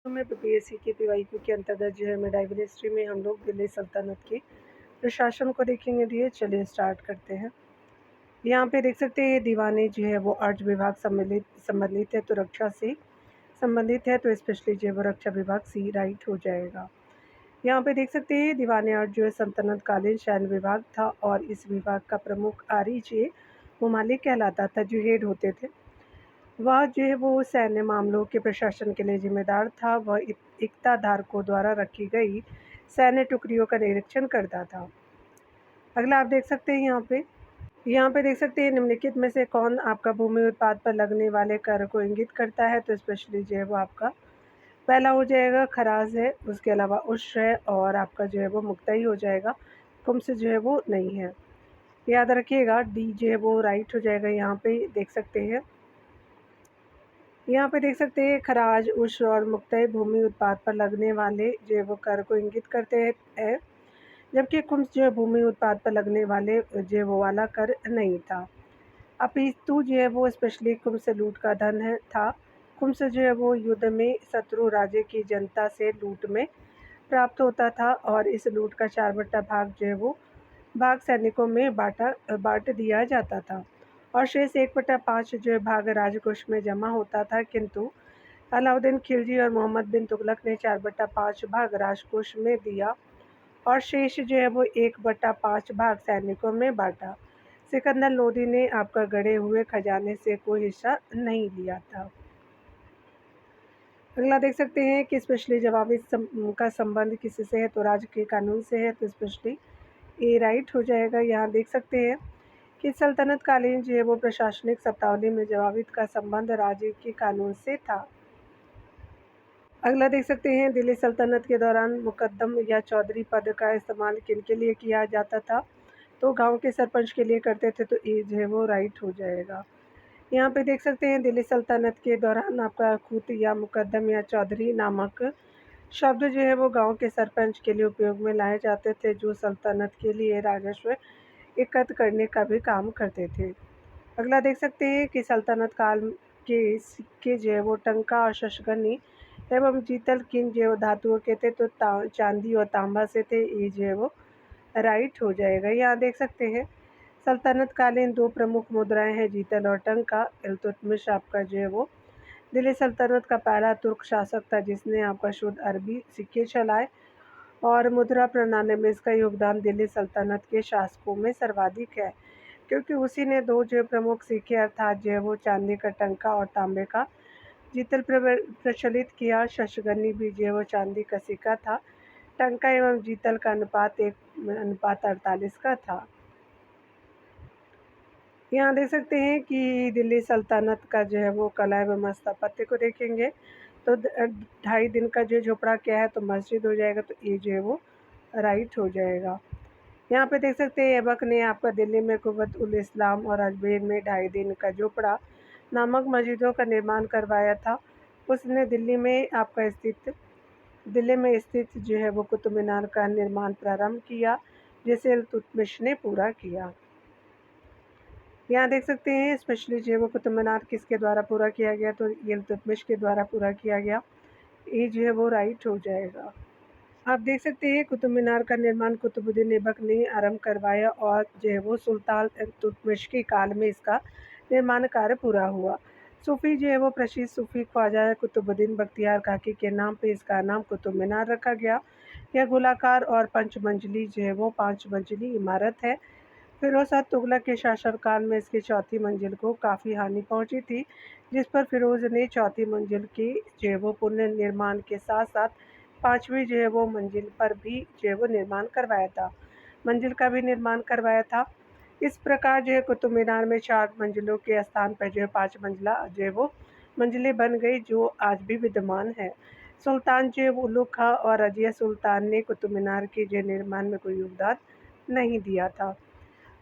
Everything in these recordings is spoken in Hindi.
में बीपीएससी के पीवाईक्यू के अंतर्गत जो है मिडाइवल हिस्ट्री में हम लोग दिल्ली सल्तनत के प्रशासन को देखेंगे। लिए चलिए स्टार्ट करते हैं। यहाँ पे देख सकते हैं दीवाने जो है वो अर्थ विभाग सम्मिलित है, तो रक्षा से संबंधित है, तो स्पेशली जो है वो रक्षा विभाग सी राइट हो जाएगा। यहाँ पे देख सकते हैं दीवाने अर्थ जो है सल्तनत कालीन सैन्य विभाग था और इस विभाग का प्रमुख आरी जे ममालिक कहलाता था, जो हेड होते थे। वह जो है वो सैन्य मामलों के प्रशासन के लिए जिम्मेदार था। वह इक्तादारकों द्वारा रखी गई सैन्य टुकड़ियों का निरीक्षण करता था। अगला आप देख सकते हैं यहाँ पे देख सकते हैं निम्नलिखित में से कौन आपका भूमि उत्पाद पर लगने वाले कर को इंगित करता है। तो स्पेशली जो है वो आपका पहला हो जाएगा खराज है, उसके अलावा उश्र है और आपका जो है वो मुक्ताई हो जाएगा। कुम्स जो है वो नहीं है, याद रखिएगा। डी जो है वो राइट हो जाएगा। यहाँ पे देख सकते हैं खराज, उश्र और मुक्तय भूमि उत्पाद पर लगने वाले जो है वो कर को इंगित करते हैं, जबकि खुम्स जो है भूमि उत्पाद पर लगने वाले जो है वो वाला कर नहीं था। अपितु जो है वो स्पेशली खुम्स से लूट का धन था। खुम्स जो है वो युद्ध में शत्रु राज्य की जनता से लूट में प्राप्त होता था और इस लूट का 4/4 भाग जो है वो भाग सैनिकों में बांट दिया जाता था और शेष 1/5 जो है भाग राजकोष में जमा होता था। किंतु अलाउद्दीन खिलजी और मोहम्मद बिन तुगलक ने 4/5 भाग राजकोष में दिया और शेष जो है वो 1/5 भाग सैनिकों में बांटा। सिकंदर लोदी ने आपका गड़े हुए खजाने से कोई हिस्सा नहीं लिया था। अगला देख सकते हैं कि स्पेशली जवाबी का संबंध किससे है, तो राज्य के कानून से है, तो स्पेशली ए राइट हो जाएगा। यहाँ देख सकते हैं कि सल्तनत कालीन जो है वो प्रशासनिक शब्दावली में जवाबित का संबंध राज्य के कानून से था। अगला देख सकते हैं दिल्ली सल्तनत के दौरान मुकद्दम या चौधरी पद का इस्तेमाल किन के लिए किया जाता था, तो गांव के सरपंच के लिए करते थे, तो ए जो है वो राइट हो जाएगा। यहाँ पे देख सकते हैं दिल्ली सल्तनत के दौरान आपका खूत या मुकद्दम या चौधरी नामक शब्द जो है वो गांव के सरपंच के लिए उपयोग में लाए जाते थे, जो सल्तनत के लिए राजस्व एकत्र करने का भी काम करते थे। अगला देख सकते हैं कि सल्तनत काल के सिक्के जो है वो टंका और शशगनी एवं जीतल किन जो धातुओं के थे, तो चांदी और तांबा से थे। ये जो है वो राइट हो जाएगा। यहाँ देख सकते हैं सल्तनत कालीन 2 प्रमुख मुद्राएं हैं, जीतल और टंका। इल्तुतमिश आपका जो है वो दिल्ली सल्तनत का पहला तुर्क शासक था, जिसने आपका शुद्ध अरबी सिक्के चलाए और मुद्रा प्रणाली में इसका योगदान दिल्ली सल्तनत के शासकों में सर्वाधिक है, क्योंकि उसी ने 2 जो प्रमुख सिक्के अर्थात जो है वो चांदी का टंका और तांबे का जीतल प्रचलित किया। शशगनी भी जो है वो चांदी का सिक्का था। टंका एवं जीतल का अनुपात 1:48 का था। यहाँ देख सकते हैं कि दिल्ली सल्तनत का जो है वो कला एवं स्थापत्य को देखेंगे, तो 2.5 दिन का जो झोपड़ा क्या है, तो मस्जिद हो जाएगा, तो ये जो है वो राइट हो जाएगा। यहाँ पे देख सकते हैं ऐबक ने आपका दिल्ली में कुव्वत उल इस्लाम और अजमेर में 2.5 दिन का झोपड़ा नामक मस्जिदों का निर्माण करवाया था। उसने दिल्ली में स्थित जो है वो कुतुब मीनार का निर्माण प्रारंभ किया, जिसे इल्तुतमिश ने पूरा किया। यहाँ देख सकते हैं स्पेशली जो है वो कुतुब मीनार किसके द्वारा पूरा किया गया, तो ये इल्तुतमिश के द्वारा पूरा किया गया। ये जो है वो राइट हो जाएगा। आप देख सकते हैं कुतुब मीनार का निर्माण कुतुबुद्दीन ऐबक ने आरंभ करवाया और जो है वो सुल्तान इल्तुतमिश के काल में इसका निर्माण कार्य पूरा हुआ। सूफी जो है वो प्रसिद्ध सूफी ख्वाजा कुतुबुद्दीन बख्तियार काकी के नाम पे इसका नाम कुतुब मीनार रखा गया। यह गोलाकार और पंचमंजिली जो है वो 5 मंजिली इमारत है। फिरोज शाह तुगलक के शासनकाल में इसकी चौथी मंजिल को काफ़ी हानि पहुंची थी, जिस पर फिरोज ने चौथी मंजिल के जो है वो पुनर्निर्माण के साथ साथ 5वीं जो है वो मंजिल पर भी जो है वो मंजिल का भी निर्माण करवाया था। इस प्रकार जो है कुतुब मीनार में 4 मंजिलों के स्थान पर जो है 5 मंजिला जो है वो मंजिलें बन गई, जो आज भी विद्यमान है। सुल्तान जो है वो उल्लुग खां और रजिया सुल्तान ने कुतुब मीनार के जो निर्माण में कोई योगदान नहीं दिया था।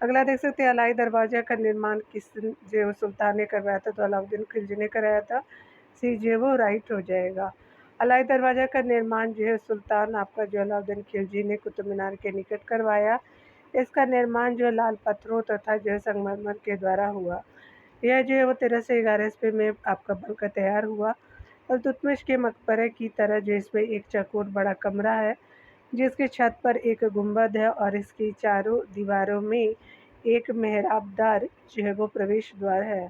अगला देख सकते हैं अलाई दरवाज़ा का निर्माण किस जो है वो सुल्तान ने करवाया था, तो अलाउद्दीन खिलजी ने कराया था। सी जो है वो राइट हो जाएगा। अलाई दरवाज़ा का निर्माण जो है सुल्तान आपका जो अलाउद्दीन खिलजी ने कुतुब मीनार के निकट करवाया। इसका निर्माण जो लाल पत्थरों तथा जो है संगमरमर के द्वारा हुआ। यह जो है वो 1311 ईस्वी में आपका बनकर तैयार हुआ। और तुतमिश के मकबरे की तरह, जिसमें एक चौकोर बड़ा कमरा है जिसकी छत पर एक गुंबद है और इसकी चारों दीवारों में एक मेहराबदार जो है वो प्रवेश द्वार है।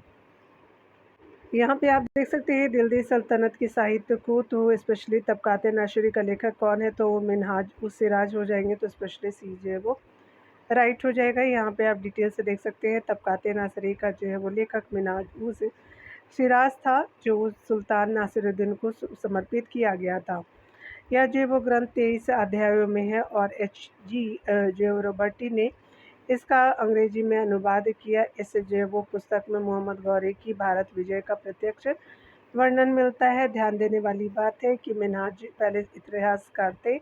यहाँ पे आप देख सकते हैं दिल्ली सल्तनत की साहित्य को, तो स्पेशली तबकात नशरी का लेखक कौन है, तो वो मिनहाज उस सिराज हो जाएंगे, तो स्पेशली सी जो है वो राइट हो जाएगा। यहाँ पे आप डिटेल से देख सकते हैं तबकात नासरी का जो है वो लेखक मिनहाज उस सिराज था, जो सुल्तान नासिरुद्दीन को समर्पित किया गया था। यह जो वो ग्रंथ 23 अध्यायों में है और H.G. जो रॉबर्टी ने इसका अंग्रेजी में अनुवाद किया। इस जो वो पुस्तक में मोहम्मद गौरी की भारत विजय का प्रत्यक्ष वर्णन मिलता है। ध्यान देने वाली बात है कि मिनहाज पहले इतिहासकार थे,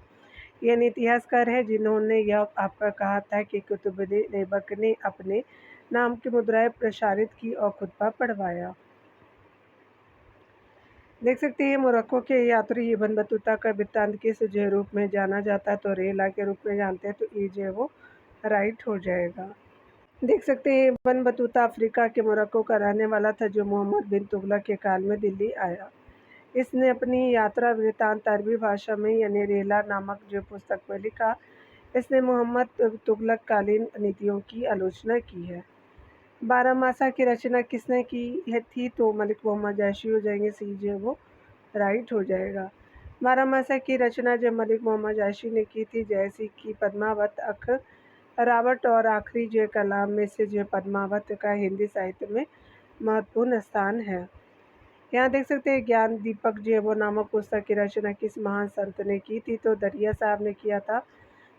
यानी इतिहासकार है जिन्होंने यह आपका कहा था कि कुतुबुद्दीन ऐबक ने अपने नाम की मुद्राएं प्रसारित की और खुतबा पढ़वाया। देख सकते हैं मोरक्को के यात्री इब्न बतूता का वृत्तांत किस जो रूप में जाना जाता है, तो रेला के रूप में जानते हैं, तो ये जो है वो राइट हो जाएगा। देख सकते हैं इब्न बतूता अफ्रीका के मोरक्को का रहने वाला था, जो मोहम्मद बिन तुगलक के काल में दिल्ली आया। इसने अपनी यात्रा वृत्तांत अरबी भाषा में यानी रेला नामक जो पुस्तक में लिखा। इसने मोहम्मद तुगलक कालीन नीतियों की आलोचना की है। बारामासा की रचना किसने की है थी, तो मलिक मोहम्मद जैशी हो जाएंगे, सी जो है वो राइट हो जाएगा। बारामासा की रचना जब मलिक मोहम्मद जैशी ने की थी, जैसी कि पद्मावत रावट और आखिरी जो कलाम में से जो पद्मावत का हिंदी साहित्य में महत्वपूर्ण स्थान है। यहाँ देख सकते हैं ज्ञान दीपक जो है वो नामक पुस्तक की रचना किस महान संत ने की थी, तो दरिया साहब ने किया था,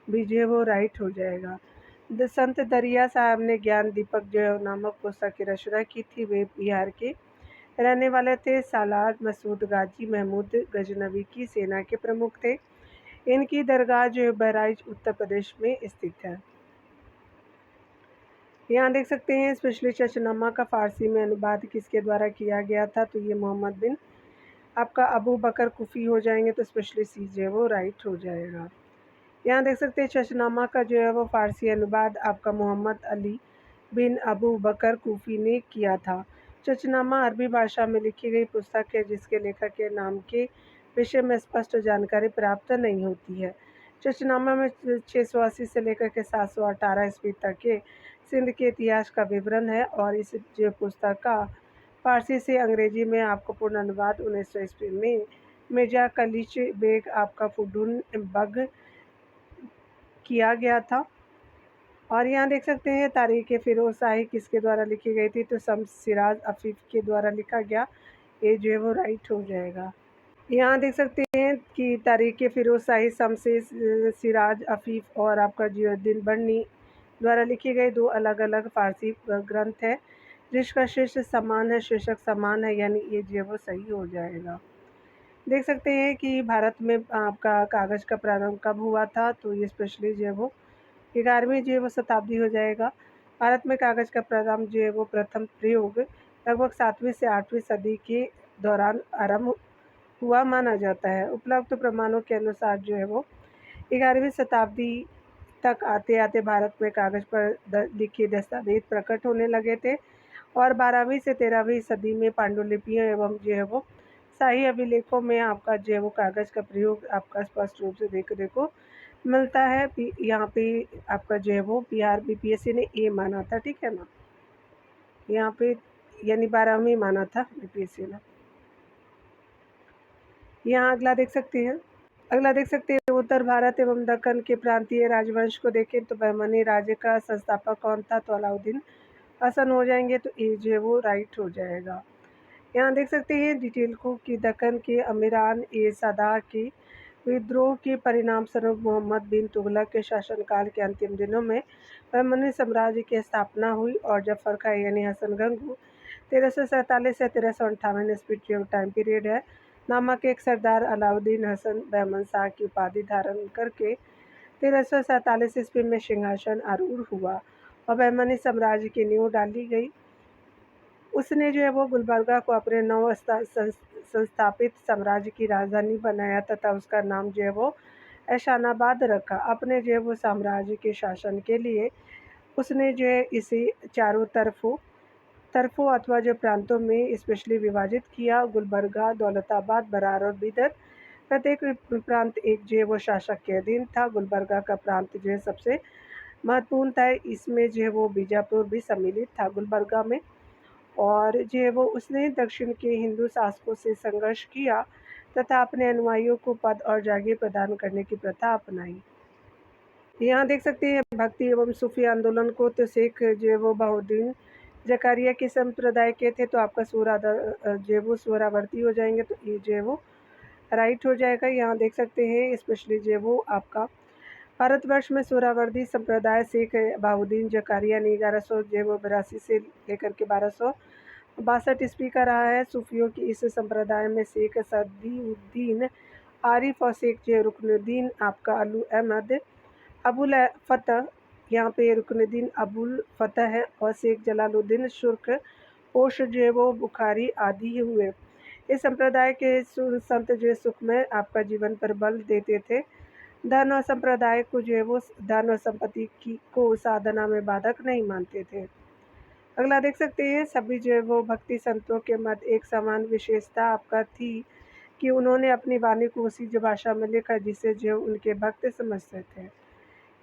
भी जो है वो राइट हो जाएगा। संत दरिया साहब ने ज्ञान दीपक जो है नामक पुस्तक की रचना की थी। वे बिहार के रहने वाले थे। सालार मसूद गाजी महमूद गजनवी की सेना के प्रमुख थे। इनकी दरगाह जो है बहराइच उत्तर प्रदेश में स्थित है। यहाँ देख सकते हैं स्पेशली चचनामा का फ़ारसी में अनुवाद किसके द्वारा किया गया था, तो ये मोहम्मद बिन आपका अबू बकर कुफ़ी हो जाएंगे, तो स्पेशली सी जो है वो राइट हो जाएगा। यहाँ देख सकते हैं चचनामा का जो है वो फ़ारसी अनुवाद आपका मोहम्मद अली बिन अबू बकर कुफ़ी ने किया था। चचनामा अरबी भाषा में लिखी गई पुस्तक है जिसके लेखक के नाम के विषय में स्पष्ट जानकारी प्राप्त नहीं होती है। चचनामा में 680 से लेकर के 718 ईस्वी तक के सिंध के इतिहास का विवरण है और इस जो पुस्तक का फ़ारसी से अंग्रेजी में आपको पूर्ण अनुवाद 1900 ईस्वी में मिर्जा कलिच बेग आपका फुडून बग किया गया था। और यहाँ देख सकते हैं तारीख़ फ़िरोज़ शाही किसके द्वारा लिखी गई थी, तो शम्स सिराज अफ़ीफ़ के द्वारा लिखा गया। ये जो है वो राइट हो जाएगा। यहाँ देख सकते हैं कि तारीख़ फ़िरोज़ शाही शम्स सिराज अफ़ीफ़ और आपका जियाउद्दीन बर्नी द्वारा लिखी गई दो अलग अलग फ़ारसी ग्रंथ है, जिसका शीर्षक समान है, यानी ये जो है वो सही हो जाएगा। देख सकते हैं कि भारत में आपका कागज़ का प्रारंभ कब हुआ था, तो ये स्पेशली जो है वो 11वीं जो है वो शताब्दी हो जाएगा। भारत में कागज़ का प्रारंभ जो है वो प्रथम प्रयोग लगभग 7वीं से 8वीं सदी के दौरान आरंभ हुआ माना जाता है। उपलब्ध प्रमाणों के अनुसार जो है वो 11वीं शताब्दी तक आते आते भारत में कागज़ पर लिखे दस्तावेज प्रकट होने लगे थे और 12वीं से 13वीं सदी में पांडुलिपियों एवं जो है वो शाही अभिलेखों में आपका जो है वो कागज़ का प्रयोग आपका स्पष्ट रूप से देखने को मिलता है। यहाँ पे आपका जो है वो बिहार बीपीएससी ने ए माना था, ठीक है ना, यहाँ पे यानी 12वीं माना था बीपीएससी ने। यहाँ अगला देख सकते हैं उत्तर भारत एवं दक्कन के प्रांतीय राजवंश को देखें तो बहमनी राज्य का संस्थापक कौन था, तो अलाउद्दीन हसन हो जाएंगे, तो ए जो है वो राइट हो जाएगा। यहाँ देख सकते हैं डिटेल को कि दक्कन के अमीरान ए सदा के विद्रोह के परिणाम स्वरूप मोहम्मद बिन तुगलक के शासनकाल के अंतिम दिनों में बहमनी साम्राज्य की स्थापना हुई और जफर खां यानी हसन गंगू 1347 से 1358 ईस्वी जो टाइम पीरियड है नामक एक सरदार अलाउद्दीन हसन बहमन शाह की उपाधि धारण करके 1347 ईस्वी में सिंहासन आरूढ़ हुआ और बहमनी साम्राज्य की नींव डाली गई। उसने जो है वो गुलबर्गा को अपने नव संस्थापित साम्राज्य की राजधानी बनाया तथा उसका नाम जो है वो ऐशानाबाद रखा। अपने जो है वो साम्राज्य के शासन के लिए उसने जो है इसे चारों तरफों अथवा जो प्रांतों में स्पेशली विभाजित किया। गुलबर्गा, दौलताबाद, बरार और बीदर, प्रत्येक प्रांत एक जो है वो शासक के अधीन था। गुलबर्गा का प्रांत जो है सबसे महत्वपूर्ण था। इसमें जो है वो बीजापुर भी सम्मिलित था गुलबर्गा में। और जो है वो उसने दक्षिण के हिंदू शासकों से संघर्ष किया तथा अपने अनुयायियों को पद और जागीर प्रदान करने की प्रथा अपनाई। यहाँ देख सकते हैं भक्ति एवं सूफी आंदोलन को तो शेख जो है वो बहाउद्दीन जकारिया के संप्रदाय के थे। तो आपका जो है वो सोहरावर्दी हो जाएंगे, तो ये जो है वो राइट हो जाएगा। यहाँ देख सकते हैं स्पेशली जो है वो आपका भारतवर्ष में सोहरावर्दी संप्रदाय शेख बहाउद्दीन जकारिया ने 1182 से लेकर के 1262 ईस्वी का रहा है। सूफियों की इस संप्रदाय में शेख सदीउद्दीन आरिफ और शेख जो रुकनुद्दीन आपका अलू अहमद अबुल फ़तह, यहाँ पे रुकनुद्दीन अबुल फ़तह है, और शेख जलालुद्दीन शुर्क पोश जो है वो बुखारी आदि हुए। इस संप्रदाय के संत जो है सुख में आपका जीवन पर बल देते थे। धन और संप्रदाय को जो है वो धन और संपत्ति की को साधना में बाधक नहीं मानते थे। अगला देख सकते हैं सभी जो है वो भक्ति संतों के मध्य एक समान विशेषता आपका थी कि उन्होंने अपनी वाणी को उसी जो भाषा में लिखा जिसे जो उनके भक्त समझते थे।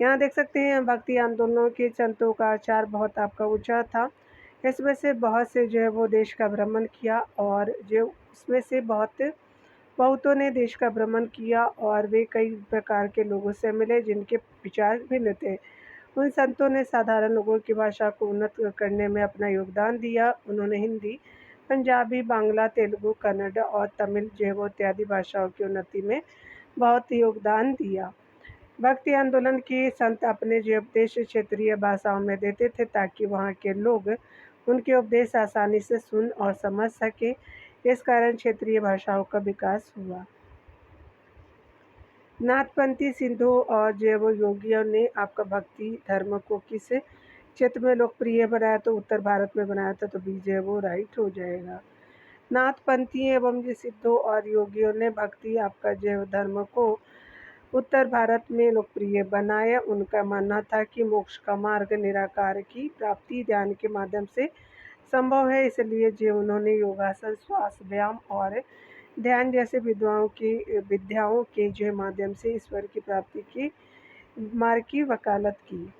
यहाँ देख सकते हैं भक्ति आंदोलनों के संतों का आचार बहुत आपका ऊंचा था। इसमें से बहुत से जो है वो देश का भ्रमण किया, और जो उसमें से बहुतों ने देश का भ्रमण किया और वे कई प्रकार के लोगों से मिले जिनके विचार भिन्न थे। उन संतों ने साधारण लोगों की भाषा को उन्नत करने में अपना योगदान दिया। उन्होंने हिंदी, पंजाबी, बांग्ला, तेलुगु, कन्नड़ और तमिल जो है वो इत्यादि भाषाओं की उन्नति में बहुत योगदान दिया। भक्ति आंदोलन के संत अपने जो उपदेश क्षेत्रीय भाषाओं में देते थे ताकि वहाँ के लोग उनके उपदेश आसानी से सुन और समझ सके। इस कारण क्षेत्रीय भाषाओं का विकास हुआ। नाथपंथी सिंधु और जैव योगियों ने आपका भक्ति धर्म को किस क्षेत्र में लोकप्रिय बनाया, तो उत्तर भारत में बनाया था, तो बी जो वो राइट हो जाएगा। नाथपंथी एवं सिद्धों और योगियों ने भक्ति आपका जैव धर्म को उत्तर भारत में लोकप्रिय बनाया। उनका मानना था कि मोक्ष का मार्ग निराकार की प्राप्ति ध्यान के माध्यम से संभव है, इसलिए जो उन्होंने योगासन, श्वास व्यायाम और ध्यान जैसे विद्याओं के जो माध्यम से ईश्वर की प्राप्ति की मार्ग की वकालत की।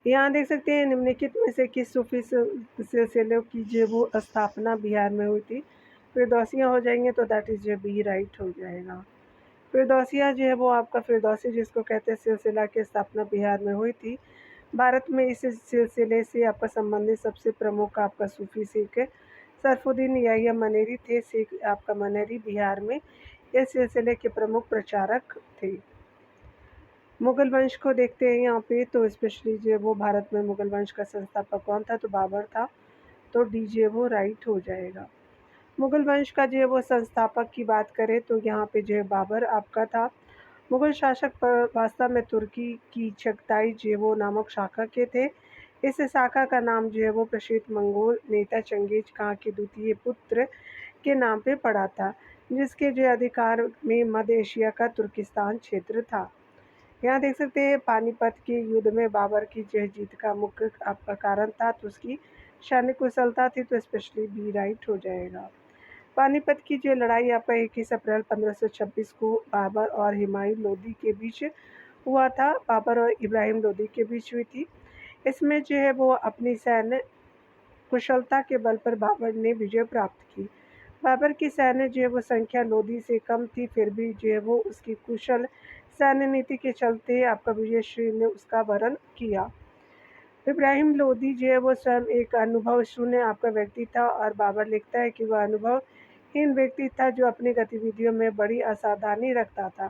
यहाँ देख सकते हैं निम्नलिखित में से किस सूफी सिलसिले की जो वो स्थापना बिहार में हुई थी। फिरदौसियाँ हो जाएंगे, तो दैट इज जो बी राइट हो जाएगा। फिरदौसिया जो है वो आपका फिरदौसी जिसको कहते हैं सिलसिला की स्थापना बिहार में हुई थी। भारत में इस सिलसिले से आपका संबंधित सबसे प्रमुख आपका सूफी सिख सरफुद्दीन याहिया मनेरी थे। सिख आपका मनेरी बिहार में इस सिलसिले के प्रमुख प्रचारक थे। मुगल वंश को देखते हैं यहाँ पे, तो स्पेशली जो वो भारत में मुगल वंश का संस्थापक कौन था, तो बाबर था, तो डी जे वो राइट हो जाएगा। मुगल वंश का जो है वो संस्थापक की बात करें तो यहाँ पे जो है बाबर आपका था। मुगल शासक वास्तव में तुर्की की चगताई जेवो नामक शाखा के थे। इस शाखा का नाम जो है वो प्रसिद्ध मंगोल नेता चंगेज खां के द्वितीय पुत्र के नाम पे पड़ा था, जिसके जो अधिकार में मध्य एशिया का तुर्किस्तान क्षेत्र था। यहाँ देख सकते हैं पानीपत के युद्ध में बाबर की जो जीत का मुख्य आपका कारण था, तो उसकी सैन्य कुशलता थी, तो स्पेशली बी राइट हो जाएगा। पानीपत की जो लड़ाई आपका 21 अप्रैल 1526 को बाबर और हुमायूं लोदी के बीच हुआ था। बाबर और इब्राहिम लोदी के बीच हुई थी। इसमें जो है वो अपनी सैन्य कुशलता के बल पर बाबर ने विजय प्राप्त की। बाबर की सैन्य जो है वो संख्या लोदी से कम थी, फिर भी जो है वो उसकी कुशल सैन्य नीति के चलते आपका विजयश्री ने उसका वरण किया। इब्राहिम लोदी जो है वो स्वयं एक अनुभव शून्य आपका व्यक्ति था, और बाबर लिखता है कि वह अनुभवहीन व्यक्ति था जो अपनी गतिविधियों में बड़ी असावधानी रखता था।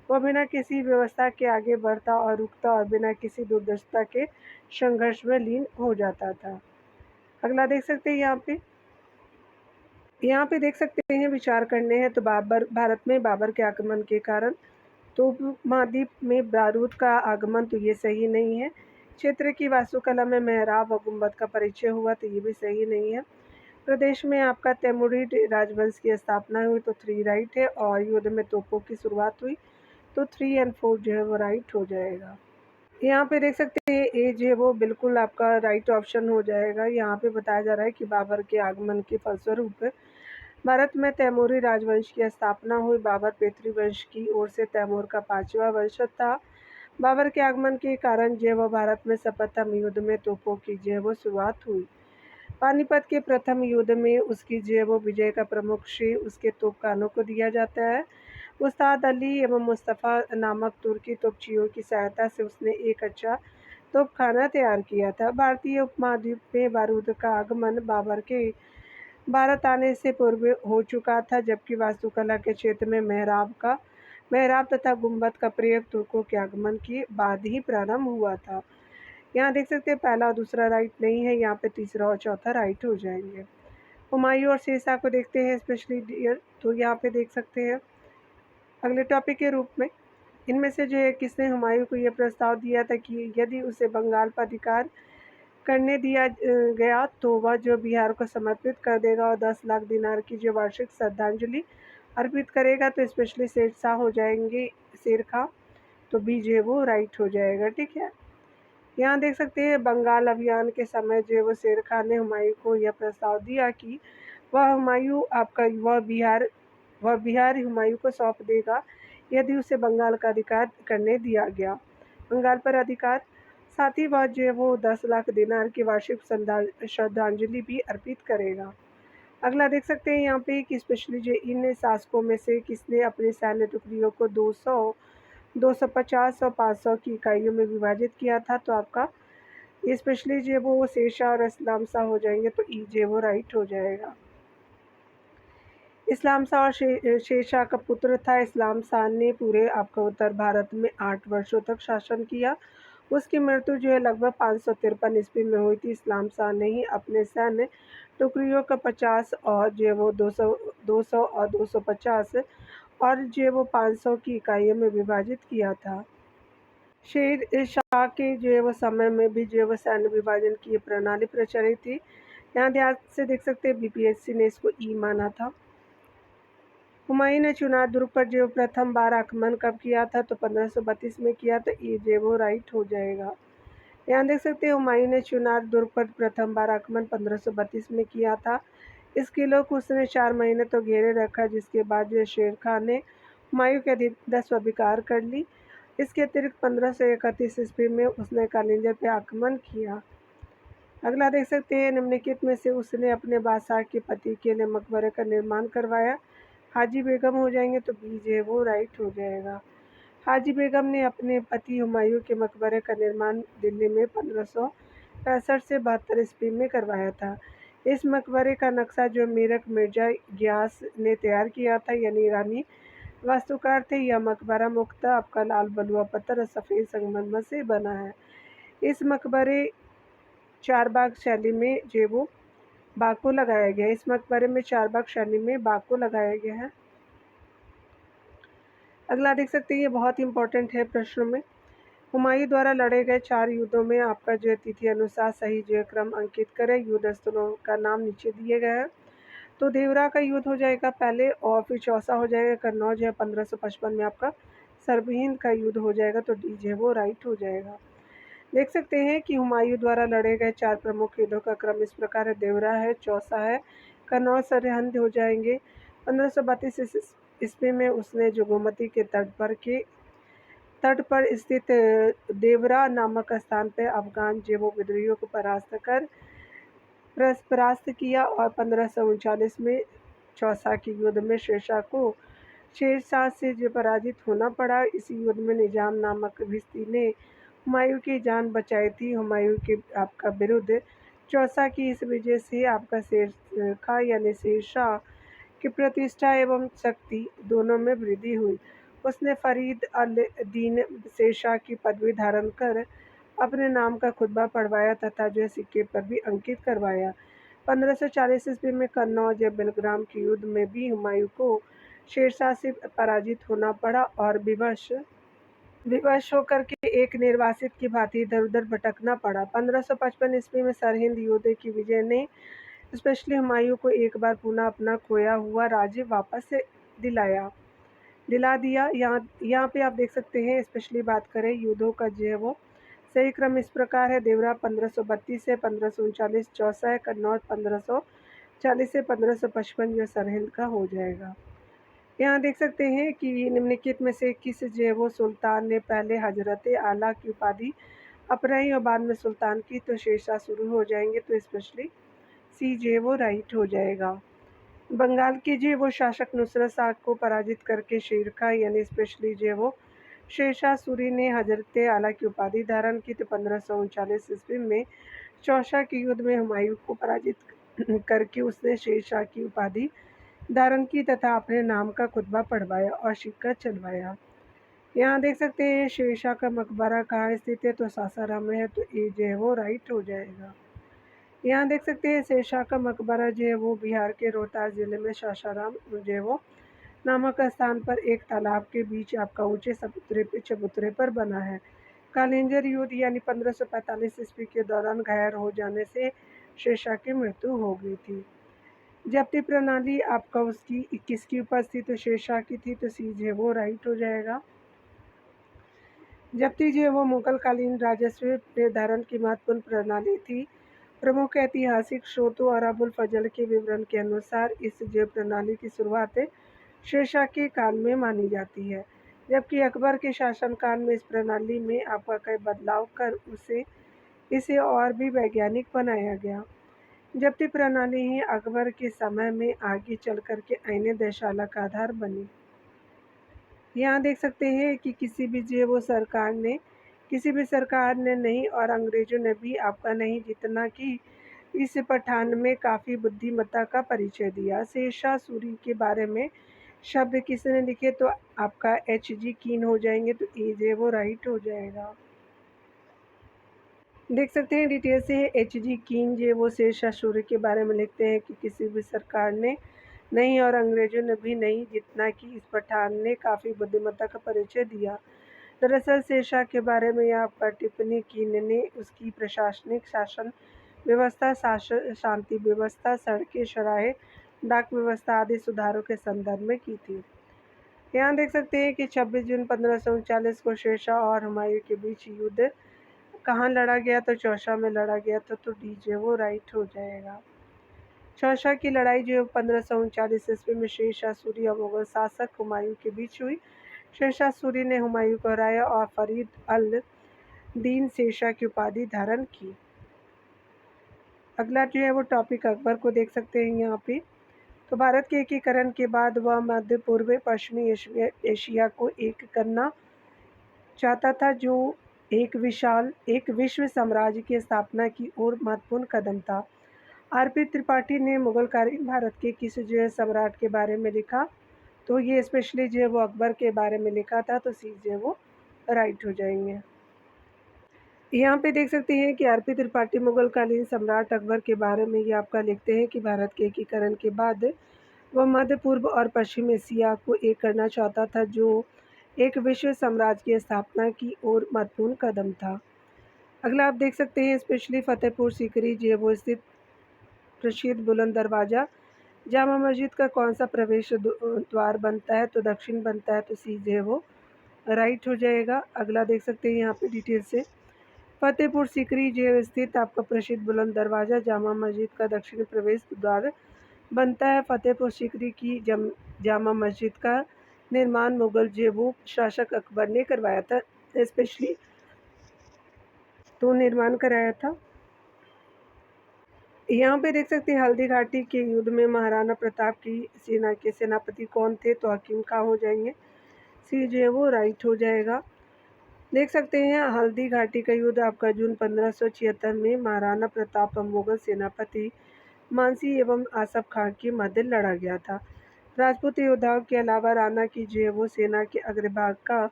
वह बिना किसी व्यवस्था के आगे बढ़ता और रुकता और बिना किसी दुर्दशा के संघर्ष में लीन हो जाता था। अगला देख सकते हैं यहाँ पे देख सकते हैं विचार करने हैं, तो भारत में बाबर के आक्रमण के कारण तो उपमहाद्वीप में बारूद का आगमन, तो ये सही नहीं है। क्षेत्र की वास्तुकला में मेहराब और गुंबद का परिचय हुआ, तो ये भी सही नहीं है। प्रदेश में आपका तैमूरिड राजवंश की स्थापना हुई, तो 3 राइट है। और युद्ध में तोपों की शुरुआत हुई, तो 3 और 4 जो है वो राइट हो जाएगा। यहाँ पे देख सकते हैं ए जो है वो बिल्कुल आपका राइट ऑप्शन हो जाएगा। यहाँ पे बताया जा रहा है कि बाबर के आगमन के फलस्वरूप भारत में तैमूरी राजवंश की स्थापना हुई। बाबर पेतृ वंश की ओर से तैमूर का 5वां वंश था। बाबर के आगमन के कारण जो है वो भारत में सर्वप्रथम युद्ध में तोपों की जो है वो शुरुआत हुई। पानीपत के प्रथम युद्ध में उसकी जो है वो विजय का प्रमुख श्रेय उसके तोपखानों को दिया जाता है। उस्ताद अली एवं मुस्तफ़ा नामक तुर्की तोपचियों की सहायता से उसने एक अच्छा तोपखाना तैयार किया था। भारतीय उपमहाद्वीप में बारूद का आगमन बाबर के भारत आने से पूर्व हो चुका था, जबकि वास्तुकला के क्षेत्र में मेहराब तथा गुंबद का प्रयोग तुर्कों के आगमन के बाद ही प्रारंभ हुआ था। यहाँ देख सकते हैं पहला और दूसरा राइट नहीं है, यहाँ पे तीसरा और चौथा राइट हो जाएंगे। हुमायूं और शेरशाह को देखते हैं स्पेशली डियर, तो यहाँ पे देख सकते हैं अगले टॉपिक के रूप में इनमें से जो है किसने हुमायूं को यह प्रस्ताव दिया था कि यदि उसे बंगाल पर अधिकार करने दिया गया तो वह जो बिहार को समर्पित कर देगा और 10 लाख दिनार की जो वार्षिक श्रद्धांजलि अर्पित करेगा। तो स्पेशली शेरशाह हो जाएंगे, शेर खां, तो बी जो है वो राइट हो जाएगा। ठीक है, यहाँ देख सकते हैं बंगाल अभियान के समय जो है वो शेर खान ने हुमायूं को यह प्रस्ताव दिया कि वह बिहार हुमायूं को सौंप देगा यदि उसे बंगाल का अधिकार करने दिया गया, बंगाल पर अधिकार। साथ ही वह जो है वो 10 लाख दिनार की वार्षिक श्रद्धांजलि भी अर्पित करेगा। अगला देख सकते हैं यहाँ पे कि स्पेशली जो इन शासकों में से किसने अपनी सैन्य टुकड़ियों को 200, 250 और 500 की इकाइयों में विभाजित किया था। तो आपका स्पेशली जो वो शेरशाह और इस्लाम शाह हो जाएंगे, तो ई जो वो राइट हो जाएगा। इस्लाम शाह और शेरशाह का पुत्र था। इस्लाम शाह ने पूरे आपका उत्तर भारत में 8 वर्षों तक शासन किया। उसकी मृत्यु जो है लगभग 553 ईस्वी में हुई थी। इस्लाम शाह ने ही अपने सैन्य टुकड़ियों का 50 और जो वो 200 और 250 और जो वो 500 की इकाइयों में विभाजित किया था। शेर शाह के जो है वो समय में भी जो है वो सैन्य विभाजन की प्रणाली प्रचलित थी। यहाँ ध्यान से देख सकते हैं बीपीएससी ने इसको ई माना था। हुमायूं ने चुनार दुर्ग पर जो प्रथम बार आक्रमण कब किया था, तो 1532 में किया, तो ई जो वो राइट हो जाएगा। यहाँ देख सकते हैं हुमायूं ने चुनार दुर्ग पर प्रथम बार आक्रमण 1532 में किया था। इस किले को उसने 4 महीने तो घेरे रखा, जिसके बाद जो शेर खान ने हुमायूं के अधिकता स्वीकार कर ली। इसके अतिरिक्त 1531 ईस्वी में उसने कालिंजर पर आक्रमण किया। अगला देख सकते हैं निम्नलिखित में से उसने अपने बादशाह के पति के लिए मकबरे का निर्माण करवाया। हाजी बेगम हो जाएंगे, तो बी जो है वो राइट हो जाएगा। हाजी बेगम ने अपने पति हुमायूं के मकबरे का निर्माण दिल्ली में 1565 से 72 ईस्वी में करवाया था। इस मकबरे का नक्शा जो मीरक मिर्जा गियास ने तैयार किया था, यानी ईरानी वास्तुकार थे। यह मकबरा मुख्यतः आपका लाल बलुआ पत्थर और सफ़ेद संगमरमर से बना है। इस मकबरे चारबाग शैली में जो वो बाग लगाया गया है। इस मकबरे में चारबाग शैली में बाग लगाया गया है। अगला देख सकते हैं ये बहुत इंपॉर्टेंट है प्रश्नों में। हुमायूं द्वारा लड़े गए 4 युद्धों में आपका जो है तिथि अनुसार सही जो क्रम अंकित करें। युद्ध स्थलों का नाम नीचे दिए गए हैं। तो देवरा का युद्ध हो जाएगा पहले और फिर चौसा हो जाएगा कन्नौज है 1555 में आपका सरहिंद का युद्ध हो जाएगा, तो डी जो है वो राइट हो जाएगा। देख सकते हैं कि हुमायूं द्वारा लड़े गए 4 प्रमुख युद्धों का क्रम इस प्रकार है। देवरा है, चौसा है, कन्नौज, सरहिंद हो जाएंगे। 1532 ईस्वी में उसने जो गोमती के तट पर स्थित देवरा नामक स्थान पर अफगान जेबो विद्रोहियों को परास्त किया और 1539 में चौसा के युद्ध में शेरशाह से जो पराजित होना पड़ा। इस युद्ध में निजाम नामक भिस्ती ने हुमायूं की जान बचाई थी। हुमायूं के आपका विरुद्ध चौसा की इस वजह से आपका शेर खां यानी शेरशाह की प्रतिष्ठा एवं शक्ति दोनों में वृद्धि हुई। उसने फरीद अल दीन शेरशाह की पदवी धारण कर अपने नाम का खुतबा पढ़वाया तथा जो सिक्के पर भी अंकित करवाया। 1540 ईस्वी में कन्नौज या बेलग्राम के युद्ध में भी हुमायूं को शेरशाह से पराजित होना पड़ा और विवश होकर के एक निर्वासित की भांति इधर उधर भटकना पड़ा। 1555 ईस्वी में सरहिंद युद्ध की विजय ने स्पेशली हुमायूं को एक बार पुनः अपना खोया हुआ राज्य वापस दिला दिया। यहाँ पे आप देख सकते हैं स्पेशली बात करें युद्धों का जो है वो सही क्रम इस प्रकार है: देवरा 1532 से 1539 चौसा है, कन्नौज 1540 से 1555 जो सरहिंद का हो जाएगा। यहाँ देख सकते हैं कि निम्नलिखित में से किस जो है वो सुल्तान ने पहले हजरत आला की उपाधि अपनाई और बाद में सुल्तान की, तो शेरशाह शुरू हो जाएंगे, तो स्पेशली सी जो है वो राइट हो जाएगा। बंगाल के जो है वो शासक नुसरत शाह को पराजित करके शेरशाह यानी स्पेशली जो है वो शेरशाह सूरी ने हजरत आला की उपाधि धारण की, तो 1539 ईस्वी में चौसा के युद्ध में हुमायूं को पराजित करके उसने शेरशाह की उपाधि धारण की तथा अपने नाम का खुतबा पढ़वाया और सिक्का चलवाया। यहाँ देख सकते हैं शेरशाह का मकबरा कहाँ स्थित है, तो सासाराम में है, तो ये जो है वो राइट हो जाएगा। यहाँ देख सकते हैं शेरशाह का मकबरा जो है वो बिहार के रोहतास जिले में सासाराम जो है वो नामक स्थान पर एक तालाब के बीच आपका ऊंचे चबूतरे पर बना है। कालिंजर युद्ध यानी 1545 ईस्वी के दौरान घायल हो जाने से शेरशाह की मृत्यु हो गई थी। जब्ती प्रणाली आपका उसकी किसकी उपस्थित तो शेरशाह की थी, तो सी जो है वो राइट हो जाएगा। जब्ती जो है वो मुगल कालीन राजस्व निर्धारण की महत्वपूर्ण प्रणाली थी। प्रमुख ऐतिहासिक स्रोतों और अबुल फजल के विवरण के अनुसार इस जो प्रणाली की शुरुआत शेरशाह के काल में मानी जाती है, जबकि अकबर के शासनकाल में इस प्रणाली में आपका कई बदलाव कर इसे और भी वैज्ञानिक बनाया गया। जब्ती प्रणाली ही अकबर के समय में आगे चल कर के आईने दशाला का आधार बनी। यहाँ देख सकते हैं कि किसी भी सरकार ने नहीं और अंग्रेजों ने भी आपका नहीं जितना कि इस पठान में काफ़ी बुद्धिमत्ता का परिचय दिया। शेरशाह सूरी के बारे में शब्द किसने लिखे, तो आपका H.G. कीन हो जाएंगे, तो ए जे वो राइट हो जाएगा। देख सकते हैं डिटेल से H.G. कीन जो वो शेरशाह सूरी के बारे में लिखते हैं कि किसी भी सरकार ने नहीं और अंग्रेजों ने भी नहीं जितना कि इस पठान ने काफ़ी बुद्धिमत्ता का परिचय दिया। दरअसल शेरशाह के बारे में आपका टिप्पणी कीन ने उसकी प्रशासनिक शासन व्यवस्था, शांति व्यवस्था, सड़कें, चौराहे, डाक व्यवस्था आदि सुधारों के संदर्भ में की थी। यहाँ देख सकते हैं कि 26 जून 1539 को शेरशाह और हुमायूं के बीच युद्ध कहाँ लड़ा गया, तो चौसा में लड़ा गया था, तो डी जो वो राइट हो जाएगा। चौसा की लड़ाई जो 1539 ईस्वी में शेरशाह सूरी और मुगल शासक हुमायूं के बीच हुई। शेरशाह सूरी ने हुमायूं को हराया और फरीद अल दीन शेरशाह की उपाधि धारण की। अगला जो है वो टॉपिक अकबर को देख सकते हैं यहाँ पे। तो भारत के एकीकरण के बाद वह मध्य पूर्व पश्चिमी एशिया को एक करना चाहता था, जो एक विश्व साम्राज्य की स्थापना की ओर महत्वपूर्ण कदम था। आर.पी. त्रिपाठी ने मुगलकालीन भारत के किस जो है सम्राट के बारे में लिखा, तो ये स्पेशली जो है वो अकबर के बारे में लिखा था, तो सी जो है वो राइट हो जाएंगे। यहाँ पे देख सकते हैं कि आर.पी. त्रिपाठी मुगलकालीन सम्राट अकबर के बारे में ये आपका लिखते हैं कि भारत के एकीकरण के बाद वह मध्य पूर्व और पश्चिम एशिया को एक करना चाहता था, जो एक विश्व साम्राज्य की स्थापना की ओर महत्वपूर्ण कदम था। अगला आप देख सकते हैं स्पेशली फतेहपुर सीकरी जो है वो स्थित प्रसिद्ध बुलंद दरवाज़ा जामा मस्जिद का कौन सा प्रवेश द्वार बनता है, तो दक्षिण बनता है, तो सी जो है वो राइट हो जाएगा। अगला देख सकते हैं यहाँ पे डिटेल से फतेहपुर सीकरी जो स्थित आपका प्रसिद्ध बुलंद दरवाज़ा जामा मस्जिद का दक्षिण प्रवेश द्वार बनता है। फतेहपुर सीकरी की जामा मस्जिद का निर्माण मुगल जो वो शासक अकबर ने करवाया था, स्पेशली तो निर्माण कराया था। यहाँ पे देख सकते हैं हल्दी घाटी के युद्ध में महाराणा प्रताप की सेना के सेनापति कौन थे, तो हकीम खां हो जाएंगे, सी जो है वो राइट हो जाएगा। देख सकते हैं हल्दी घाटी का युद्ध आपका जून 1576 में महाराणा प्रताप और मुगल सेनापति मानसी एवं आसफ खां के मध्य लड़ा गया था। राजपूत योद्धाओं के अलावा राणा की जो है वो सेना के अग्रभाग का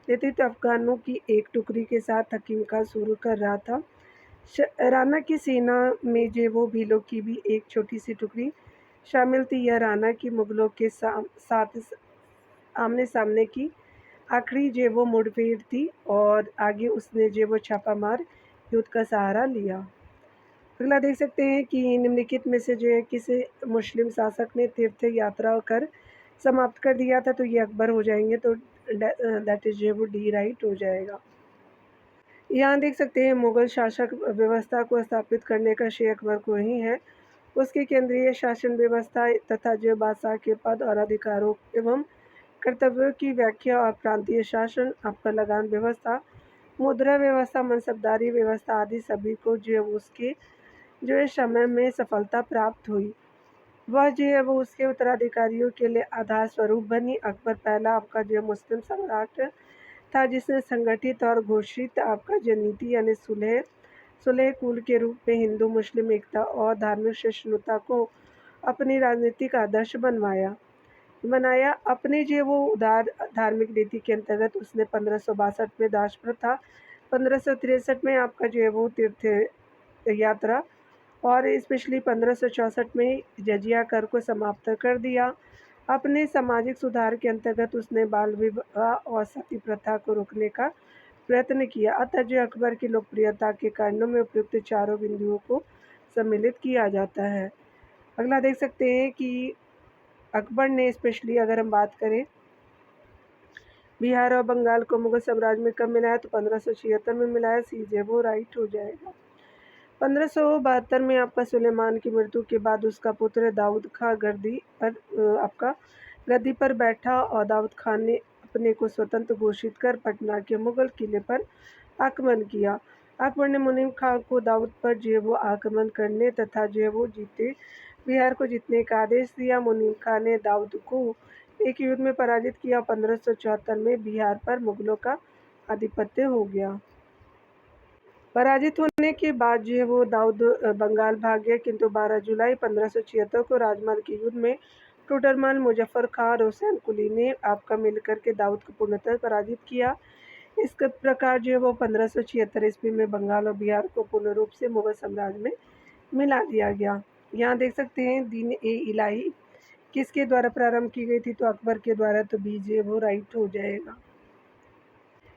नेतृत्व अफगानों की एक टुकड़ी के साथ हकीम खां शुरू कर रहा था। राणा की सेना में जो वो भीलों की भी एक छोटी सी टुकड़ी शामिल थी। यह राणा की मुगलों के साथ आमने सामने की आखिरी जो वो मुठभेड़ थी और आगे उसने जो वो छापामार युद्ध का सहारा लिया। अगला देख सकते हैं कि निम्नलिखित में से जो है किसी मुस्लिम शासक ने तीर्थ यात्रा कर समाप्त कर दिया था, तो ये अकबर हो जाएंगे, तो दैट इज जो वो डी राइट हो जाएगा। यहाँ देख सकते हैं मुगल शासक व्यवस्था को स्थापित करने का श्रेय अकबर को ही है। उसकी केंद्रीय शासन व्यवस्था तथा जो बादशाह के पद और अधिकारों एवं कर्तव्यों की व्याख्या और प्रांतीय शासन, आपका लगान व्यवस्था, मुद्रा व्यवस्था, मनसबदारी व्यवस्था आदि सभी को जो उसके जो है समय में सफलता प्राप्त हुई। वह जो है वो उसके उत्तराधिकारियों के लिए आधार स्वरूप बनी। अकबर पहला आपका जो मुस्लिम सम्राट था जिसने संगठित और घोषित आपका जो नीति यानी सुलह सुलह कुल के रूप में हिंदू मुस्लिम एकता और धार्मिक सहिष्णुता को अपनी राजनीतिक आदर्श बनाया। अपने जो वो उदार धार्मिक नीति के अंतर्गत उसने 1562 में दास प्रथा, 1563 में आपका जो है वो तीर्थ यात्रा और स्पेशली 1564 में जजिया कर को समाप्त कर दिया। अपने सामाजिक सुधार के अंतर्गत उसने बाल विवाह और सती प्रथा को रोकने का प्रयत्न किया। अतः जो अकबर की लोकप्रियता के कारणों में उपयुक्त चारों बिंदुओं को सम्मिलित किया जाता है। अगला देख सकते हैं कि अकबर ने स्पेशली अगर हम बात करें बिहार और बंगाल को मुगल साम्राज्य में कब मिलाया, तो 1576 में मिलाया। सी वो राइट हो जाएगा। 1572 में आपका सुलेमान की मृत्यु के बाद उसका पुत्र दाऊद खां गद्दी पर बैठा और दाऊद खान ने अपने को स्वतंत्र घोषित कर पटना के मुगल किले पर आक्रमण किया। अकबर ने मुनीम खां को दाऊद पर जो वो आक्रमण करने तथा जो वो बिहार को जीतने का आदेश दिया। मुनीम खां ने दाऊद को एक युद्ध में पराजित किया। 1574 में बिहार पर मुगलों का आधिपत्य हो गया। पराजित होने के बाद जो है वो दाऊद बंगाल भाग गया, किंतु 12 जुलाई 1576 को राजमहल के युद्ध में टोडरमल, मुजफ्फर खां और हुसैन कुली ने आपका मिलकर के दाऊद को पूर्णतः पराजित किया। इस प्रकार जो है वो 1576 ईस्वी में बंगाल और बिहार को पूर्ण रूप से मुगल साम्राज्य में मिला दिया गया। यहाँ देख सकते हैं दीन ए इलाही किसके द्वारा प्रारंभ की गई थी, तो अकबर के द्वारा। तो बी जो है वो राइट हो जाएगा।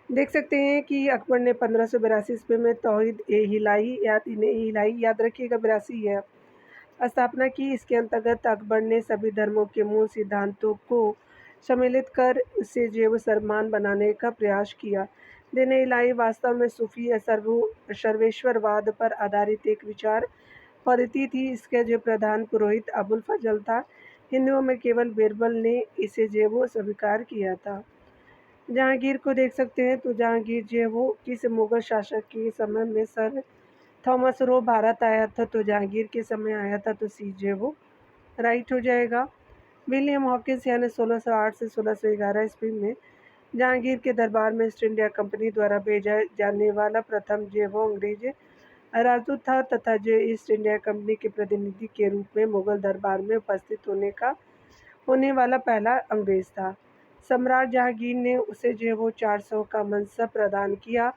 देख सकते हैं कि अकबर ने 1582 ईस्वी में तौहीद ए इलाही या दीन ए इलाही, याद रखिएगा 82 है, स्थापना की। इसके अंतर्गत अकबर ने सभी धर्मों के मूल सिद्धांतों को सम्मिलित कर उसे जो सर्वमान्य बनाने का प्रयास किया। दीन ए इलाही वास्तव में सूफी सर्वेश्वरवाद पर आधारित एक विचार पद्धति थी। इसके जो प्रधान पुरोहित अबुल फजल था। हिंदुओं में केवल बीरबल ने इसे जो वो स्वीकार किया था। जहांगीर को देख सकते हैं, तो जहांगीर जो है वो किस मुगल शासक के समय में सर थॉमस रो भारत आया था, तो जहांगीर के समय आया था। तो सी जो है वो राइट हो जाएगा। विलियम हॉकिंस यानी 1608 से 1611 ईस्वी में जहांगीर के दरबार में ईस्ट इंडिया कंपनी द्वारा भेजा जाने वाला प्रथम जो वो अंग्रेज राजदूत था तथा जो ईस्ट इंडिया कंपनी के प्रतिनिधि के रूप में मुगल दरबार में उपस्थित होने वाला पहला अंग्रेज था। सम्राट जहांगीर ने उसे जो है वो 400 का मनसब प्रदान किया।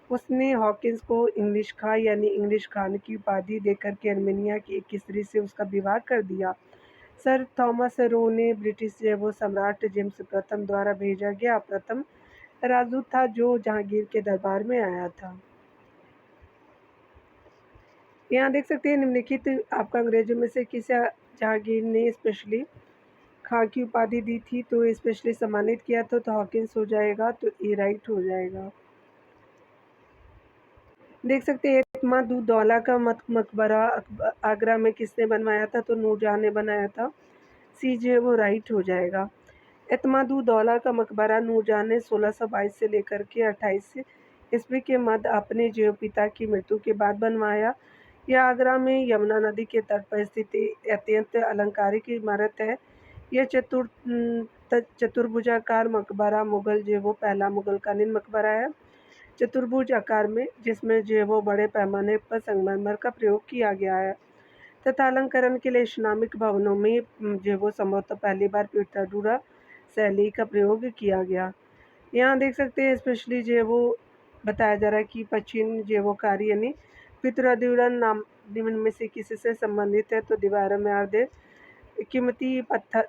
उसने हॉकिंस को इंग्लिश खां यानी इंग्लिश खान की उपाधि देकर के अर्मेनिया की एक स्त्री से उसका विवाह कर दिया। सर थॉमस रो ने ब्रिटिश जो है वो सम्राट जेम्स प्रथम द्वारा भेजा गया प्रथम राजदूत था जो जहांगीर के दरबार में आया था। यहाँ देख सकते हैं निम्नलिखित आपका अंग्रेजों में से किसे जहांगीर ने स्पेशली खां की उपाधि दी थी, तो स्पेशली सम्मानित किया था, तो हॉकिंस हो जाएगा। तो ए राइट हो जाएगा। देख सकते हैं एतमादुद्दौला का मकबरा आगरा में किसने बनवाया था, तो नूरजहां ने बनाया था। सी जो है वो राइट हो जाएगा। एतमादुद्दौला का मकबरा नूरजहां ने 1622 से लेकर के 28 ईस्वी के मध्य अपने जो पिता की मृत्यु के बाद बनवाया। यह आगरा में यमुना नदी के तट पर स्थित अत्यंत अलंकारिक इमारत है। यह चतुर्भुजाकार मकबरा मुगल जो वो पहला मुगलकालीन मकबरा है, चतुर्भुज आकार में, जिसमें जो वो बड़े पैमाने पर संगमरमर का प्रयोग किया गया है तथा अलंकरण के लिए इस्लामिक भवनों में जो वो संभवतः पहली बार पिटाडूरा शैली का प्रयोग किया गया। यहाँ देख सकते हैं स्पेशली जो वो बताया जा रहा है कि पश्चिम जो वो कार्य यानी पितृदूरन नाम निम्न में से किसी से संबंधित है, तो दीवारों में अर्धे कीमती पत्थर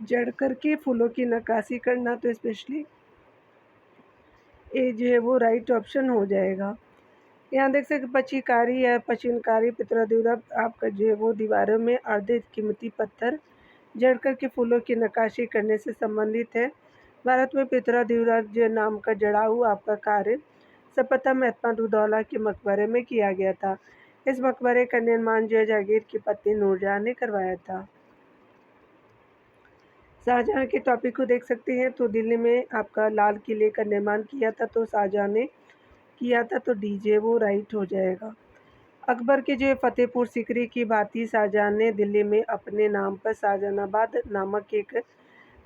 जड़ करके फूलों की नक्काशी करना, तो स्पेशली ए जो है वो राइट ऑप्शन हो जाएगा। यहाँ देख सकते पचीकारी या पचिनकारी पितृदूरा आपका जो है वो दीवारों में अर्धे कीमती पत्थर जड़ करके फूलों की नक्काशी करने से संबंधित है। भारत में पितृदूरा जो नाम का जड़ाऊ आपका कार्य सर्वप्रथम एतमादुद्दौला के मकबरे में किया गया था। इस मकबरे का निर्माण जहांगीर की पत्नी नूरजहां ने करवाया था। शाहजहां के टॉपिक को देख सकते हैं तो दिल्ली में आपका लाल किले का निर्माण किया था तो शाहजहां ने किया था, तो डीजे वो राइट हो जाएगा। अकबर के जो फतेहपुर सीकरी की भांति शाहजहां ने दिल्ली में अपने नाम पर शाहजहानाबाद नामक एक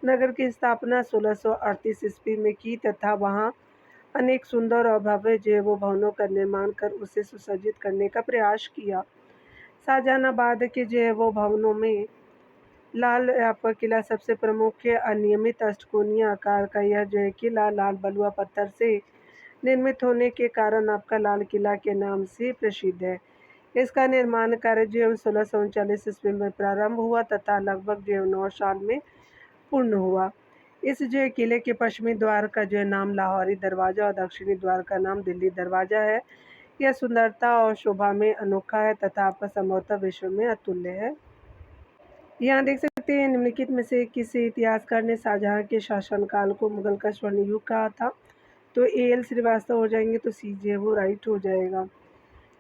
नगर की स्थापना 1638 ईस्वी में की तथा वहां अनेक सुंदर और भव्य जो है वो भवनों का निर्माण कर उसे सुसज्जित करने का प्रयास किया। शाहजहानाबाद के जो है वो भवनों में लाल आपका किला सबसे प्रमुख है। अनियमित अष्टकोणीय आकार का यह जो है किला लाल बलुआ पत्थर से निर्मित होने के कारण आपका लाल किला के नाम से प्रसिद्ध है। इसका निर्माण कार्य जो है 1639 ईस्वी में प्रारंभ हुआ तथा लगभग जो है 9 साल में पूर्ण हुआ। इस जो है किले के पश्चिमी द्वार का जो है नाम लाहौरी दरवाज़ा और दक्षिणी द्वार का नाम दिल्ली दरवाज़ा है। यह सुंदरता और शोभा में अनोखा है तथा आपका संभवतः विश्व में अतुल्य है। यहाँ देख सकते हैं निम्नलिखित में से किसी इतिहासकार ने शाहजहां के शासनकाल को मुगल का स्वर्ण युग कहा था, तो A.L. श्रीवास्तव हो जाएंगे, तो सी जे वो राइट हो जाएगा।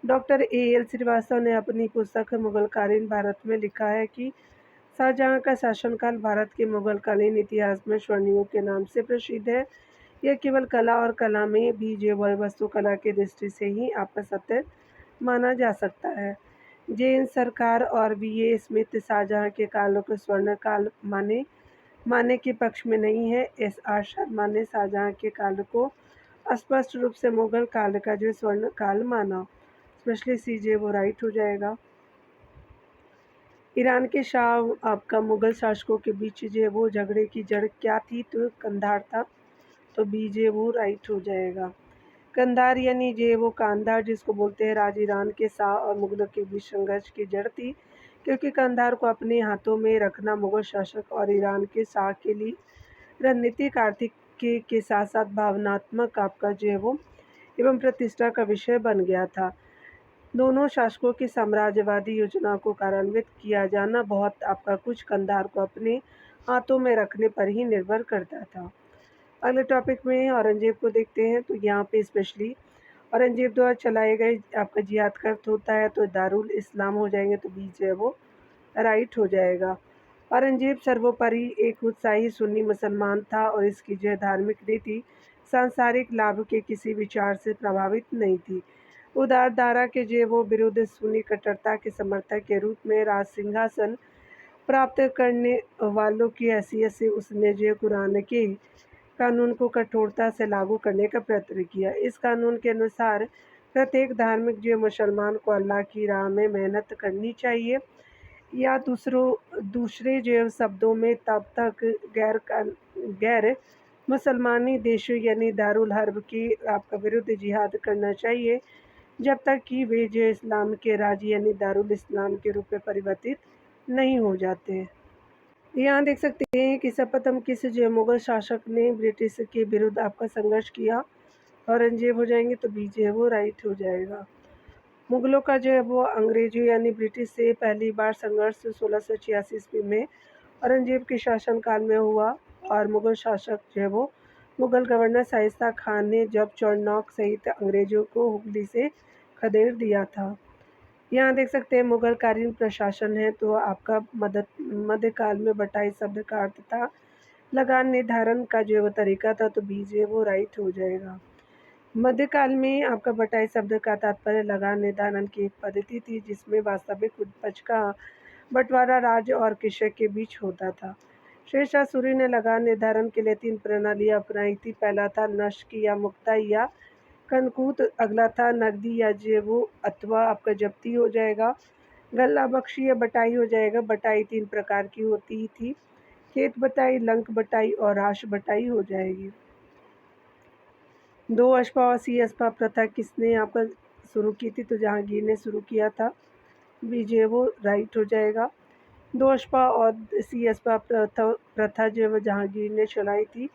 Doctor A.L. श्रीवास्तव ने अपनी पुस्तक मुगलकालीन भारत में लिखा है कि शाहजहां का शासनकाल भारत के मुगलकालीन इतिहास में स्वर्ण युग के नाम से प्रसिद्ध है। यह केवल कला और कला में भी जो वास्तुकला की दृष्टि से ही आपका सत्य माना जा सकता है। जैन सरकार और B.A. स्मिथ शाहजहां के काल को स्वर्ण काल माने के पक्ष में नहीं है। S.R. शर्मा ने शाहजहां के काल को स्पष्ट रूप से मुगल काल का जो स्वर्ण काल माना। स्पेशली सी जे वो राइट हो जाएगा। ईरान के शाह आपका मुगल शासकों के बीच जो है वो झगड़े की जड़ क्या थी, तो कंधार था, तो बी जे वो राइट हो जाएगा। कंधार यानी जे वो कांधार जिसको बोलते हैं राज ईरान के शाह और मुगलों के बीच संघर्ष की जड़ थी, क्योंकि कंधार को अपने हाथों में रखना मुगल शासक और ईरान के शाह के लिए रणनीतिक आर्थिक के साथ साथ भावनात्मक आपका जो है वो एवं प्रतिष्ठा का विषय बन गया था। दोनों शासकों की साम्राज्यवादी योजना को कार्यान्वित किया जाना बहुत आपका कुछ कंधार को अपने हाथों में रखने पर ही निर्भर करता था। अगले टॉपिक में औरंगजेब को देखते हैं, तो यहाँ पे स्पेशली औरंगजेब द्वारा चलाए गए आपका जिहाद का अर्थ होता है, तो दारुल इस्लाम हो जाएंगे, तो बी जो है वो राइट हो जाएगा। औरंगजेब सर्वोपरि एक उत्साही सुन्नी मुसलमान था और इसकी जो धार्मिक रीति सांसारिक लाभ के किसी विचार से प्रभावित नहीं थी। उदार धारा के जो वो विरुद्ध सुन्नी कट्टरता के समर्थक के रूप में राज सिंहासन प्राप्त करने वालों की हैसियत से उसने जो कुरान के कानून को कठोरता से लागू करने का प्रयत्न किया। इस कानून के अनुसार प्रत्येक धार्मिक जो मुसलमान को अल्लाह की राह में मेहनत करनी चाहिए, या दूसरे जो शब्दों में तब तक गैर मुसलमानी देशों यानी दारुल हर्ब की आपका विरुद्ध जिहाद करना चाहिए जब तक कि वे जो इस्लाम के राज्य यानी दारुल इस्लाम के रूप में परिवर्तित नहीं हो जाते। यहाँ देख सकते हैं कि सर्वप्रथम किस जो मुगल शासक ने ब्रिटिश के विरुद्ध आपका संघर्ष किया, औरंगजेब हो जाएंगे, तो बी जो है वो राइट हो जाएगा। मुगलों का जो है वो अंग्रेजों यानी ब्रिटिश से पहली बार संघर्ष 1686 ईस्वी में औरंगजेब के शासनकाल में हुआ और मुगल शासक जो है वो मुगल गवर्नर शाइस्ता खान ने जब चौड़नौक सहित अंग्रेजों को हुगली से खदेड़ दिया था। यहाँ देख सकते हैं मुगलकालीन प्रशासन है, तो आपका मध्यकाल में बटाई शब्द का अर्थ था लगान निर्धारण का जो वो तरीका था, तो बी जो वो राइट हो जाएगा। मध्यकाल में आपका बटाई शब्द का तात्पर्य लगान निर्धारण की एक पद्धति थी जिसमें वास्तविक उपज का बंटवारा राज्य और कृषक के बीच होता था। शेरशाह सूरी ने लगान निर्धारण के लिए 3 प्रणालियाँ अपनाई थी। पहला था नष्ट या मुक्ताई या कनकूत, अगला था नकदी या जेबू अथवा आपका जब्ती हो जाएगा, गल्ला बख्शी या बटाई हो जाएगा। बटाई 3 प्रकार की होती थी, खेत बटाई, लंक बटाई और राश बटाई हो जाएगी। 2 अशपा और सी अशपा प्रथा किसने आपका शुरू की थी, तो जहांगीर ने शुरू किया था, बीजे वो राइट हो जाएगा। 2 अशपा और सी अशपा प्रथा जो है वो जहांगीर ने चलाई थी।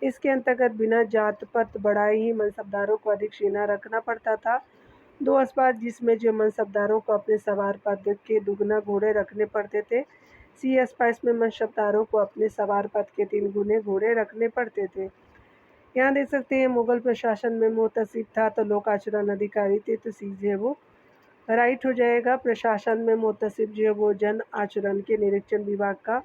इसके अंतर्गत बिना जात पत बढ़ाए ही मनसबदारों को अधिक सेना रखना पड़ता था। 2 अशपा जिसमें जो मनसबदारों को अपने सवार पद के दुगना घोड़े रखने पड़ते थे। सी अशपा इसमें मनसबदारों को अपने सवार पद के 3 गुने घोड़े रखने पड़ते थे। यहाँ देख सकते हैं मुगल प्रशासन में मुतसिब था तो लोक आचरण अधिकारी थे, तो सी जो है वो राइट हो जाएगा। प्रशासन में मुतसिब जो है वो जन आचरण के निरीक्षण विभाग का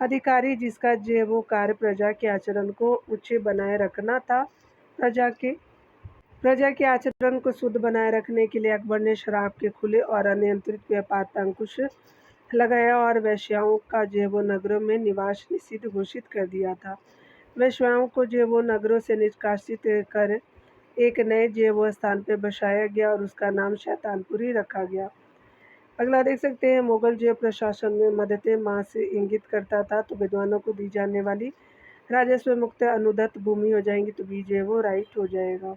अधिकारी, जिसका जो है वो कार्य प्रजा के आचरण को उच्च बनाए रखना था। प्रजा के आचरण को शुद्ध बनाए रखने के लिए अकबर ने शराब के खुले और अनियंत्रित व्यापार पर अंकुश लगाया और वेश्याओं का जो है वो नगरों में निवास निषिद्ध घोषित कर दिया था। वेश्याओं को जो है वो नगरों से निष्कासित कर एक नए जो है वो स्थान पर बसाया गया और उसका नाम शैतानपुरी रखा गया। अगला देख सकते हैं मुगल जो प्रशासन में मदते माँ से इंगित करता था, तो विद्वानों को दी जाने वाली राजस्व मुक्त अनुदत्त भूमि हो जाएंगी, तो बी जो है वो राइट हो जाएगा।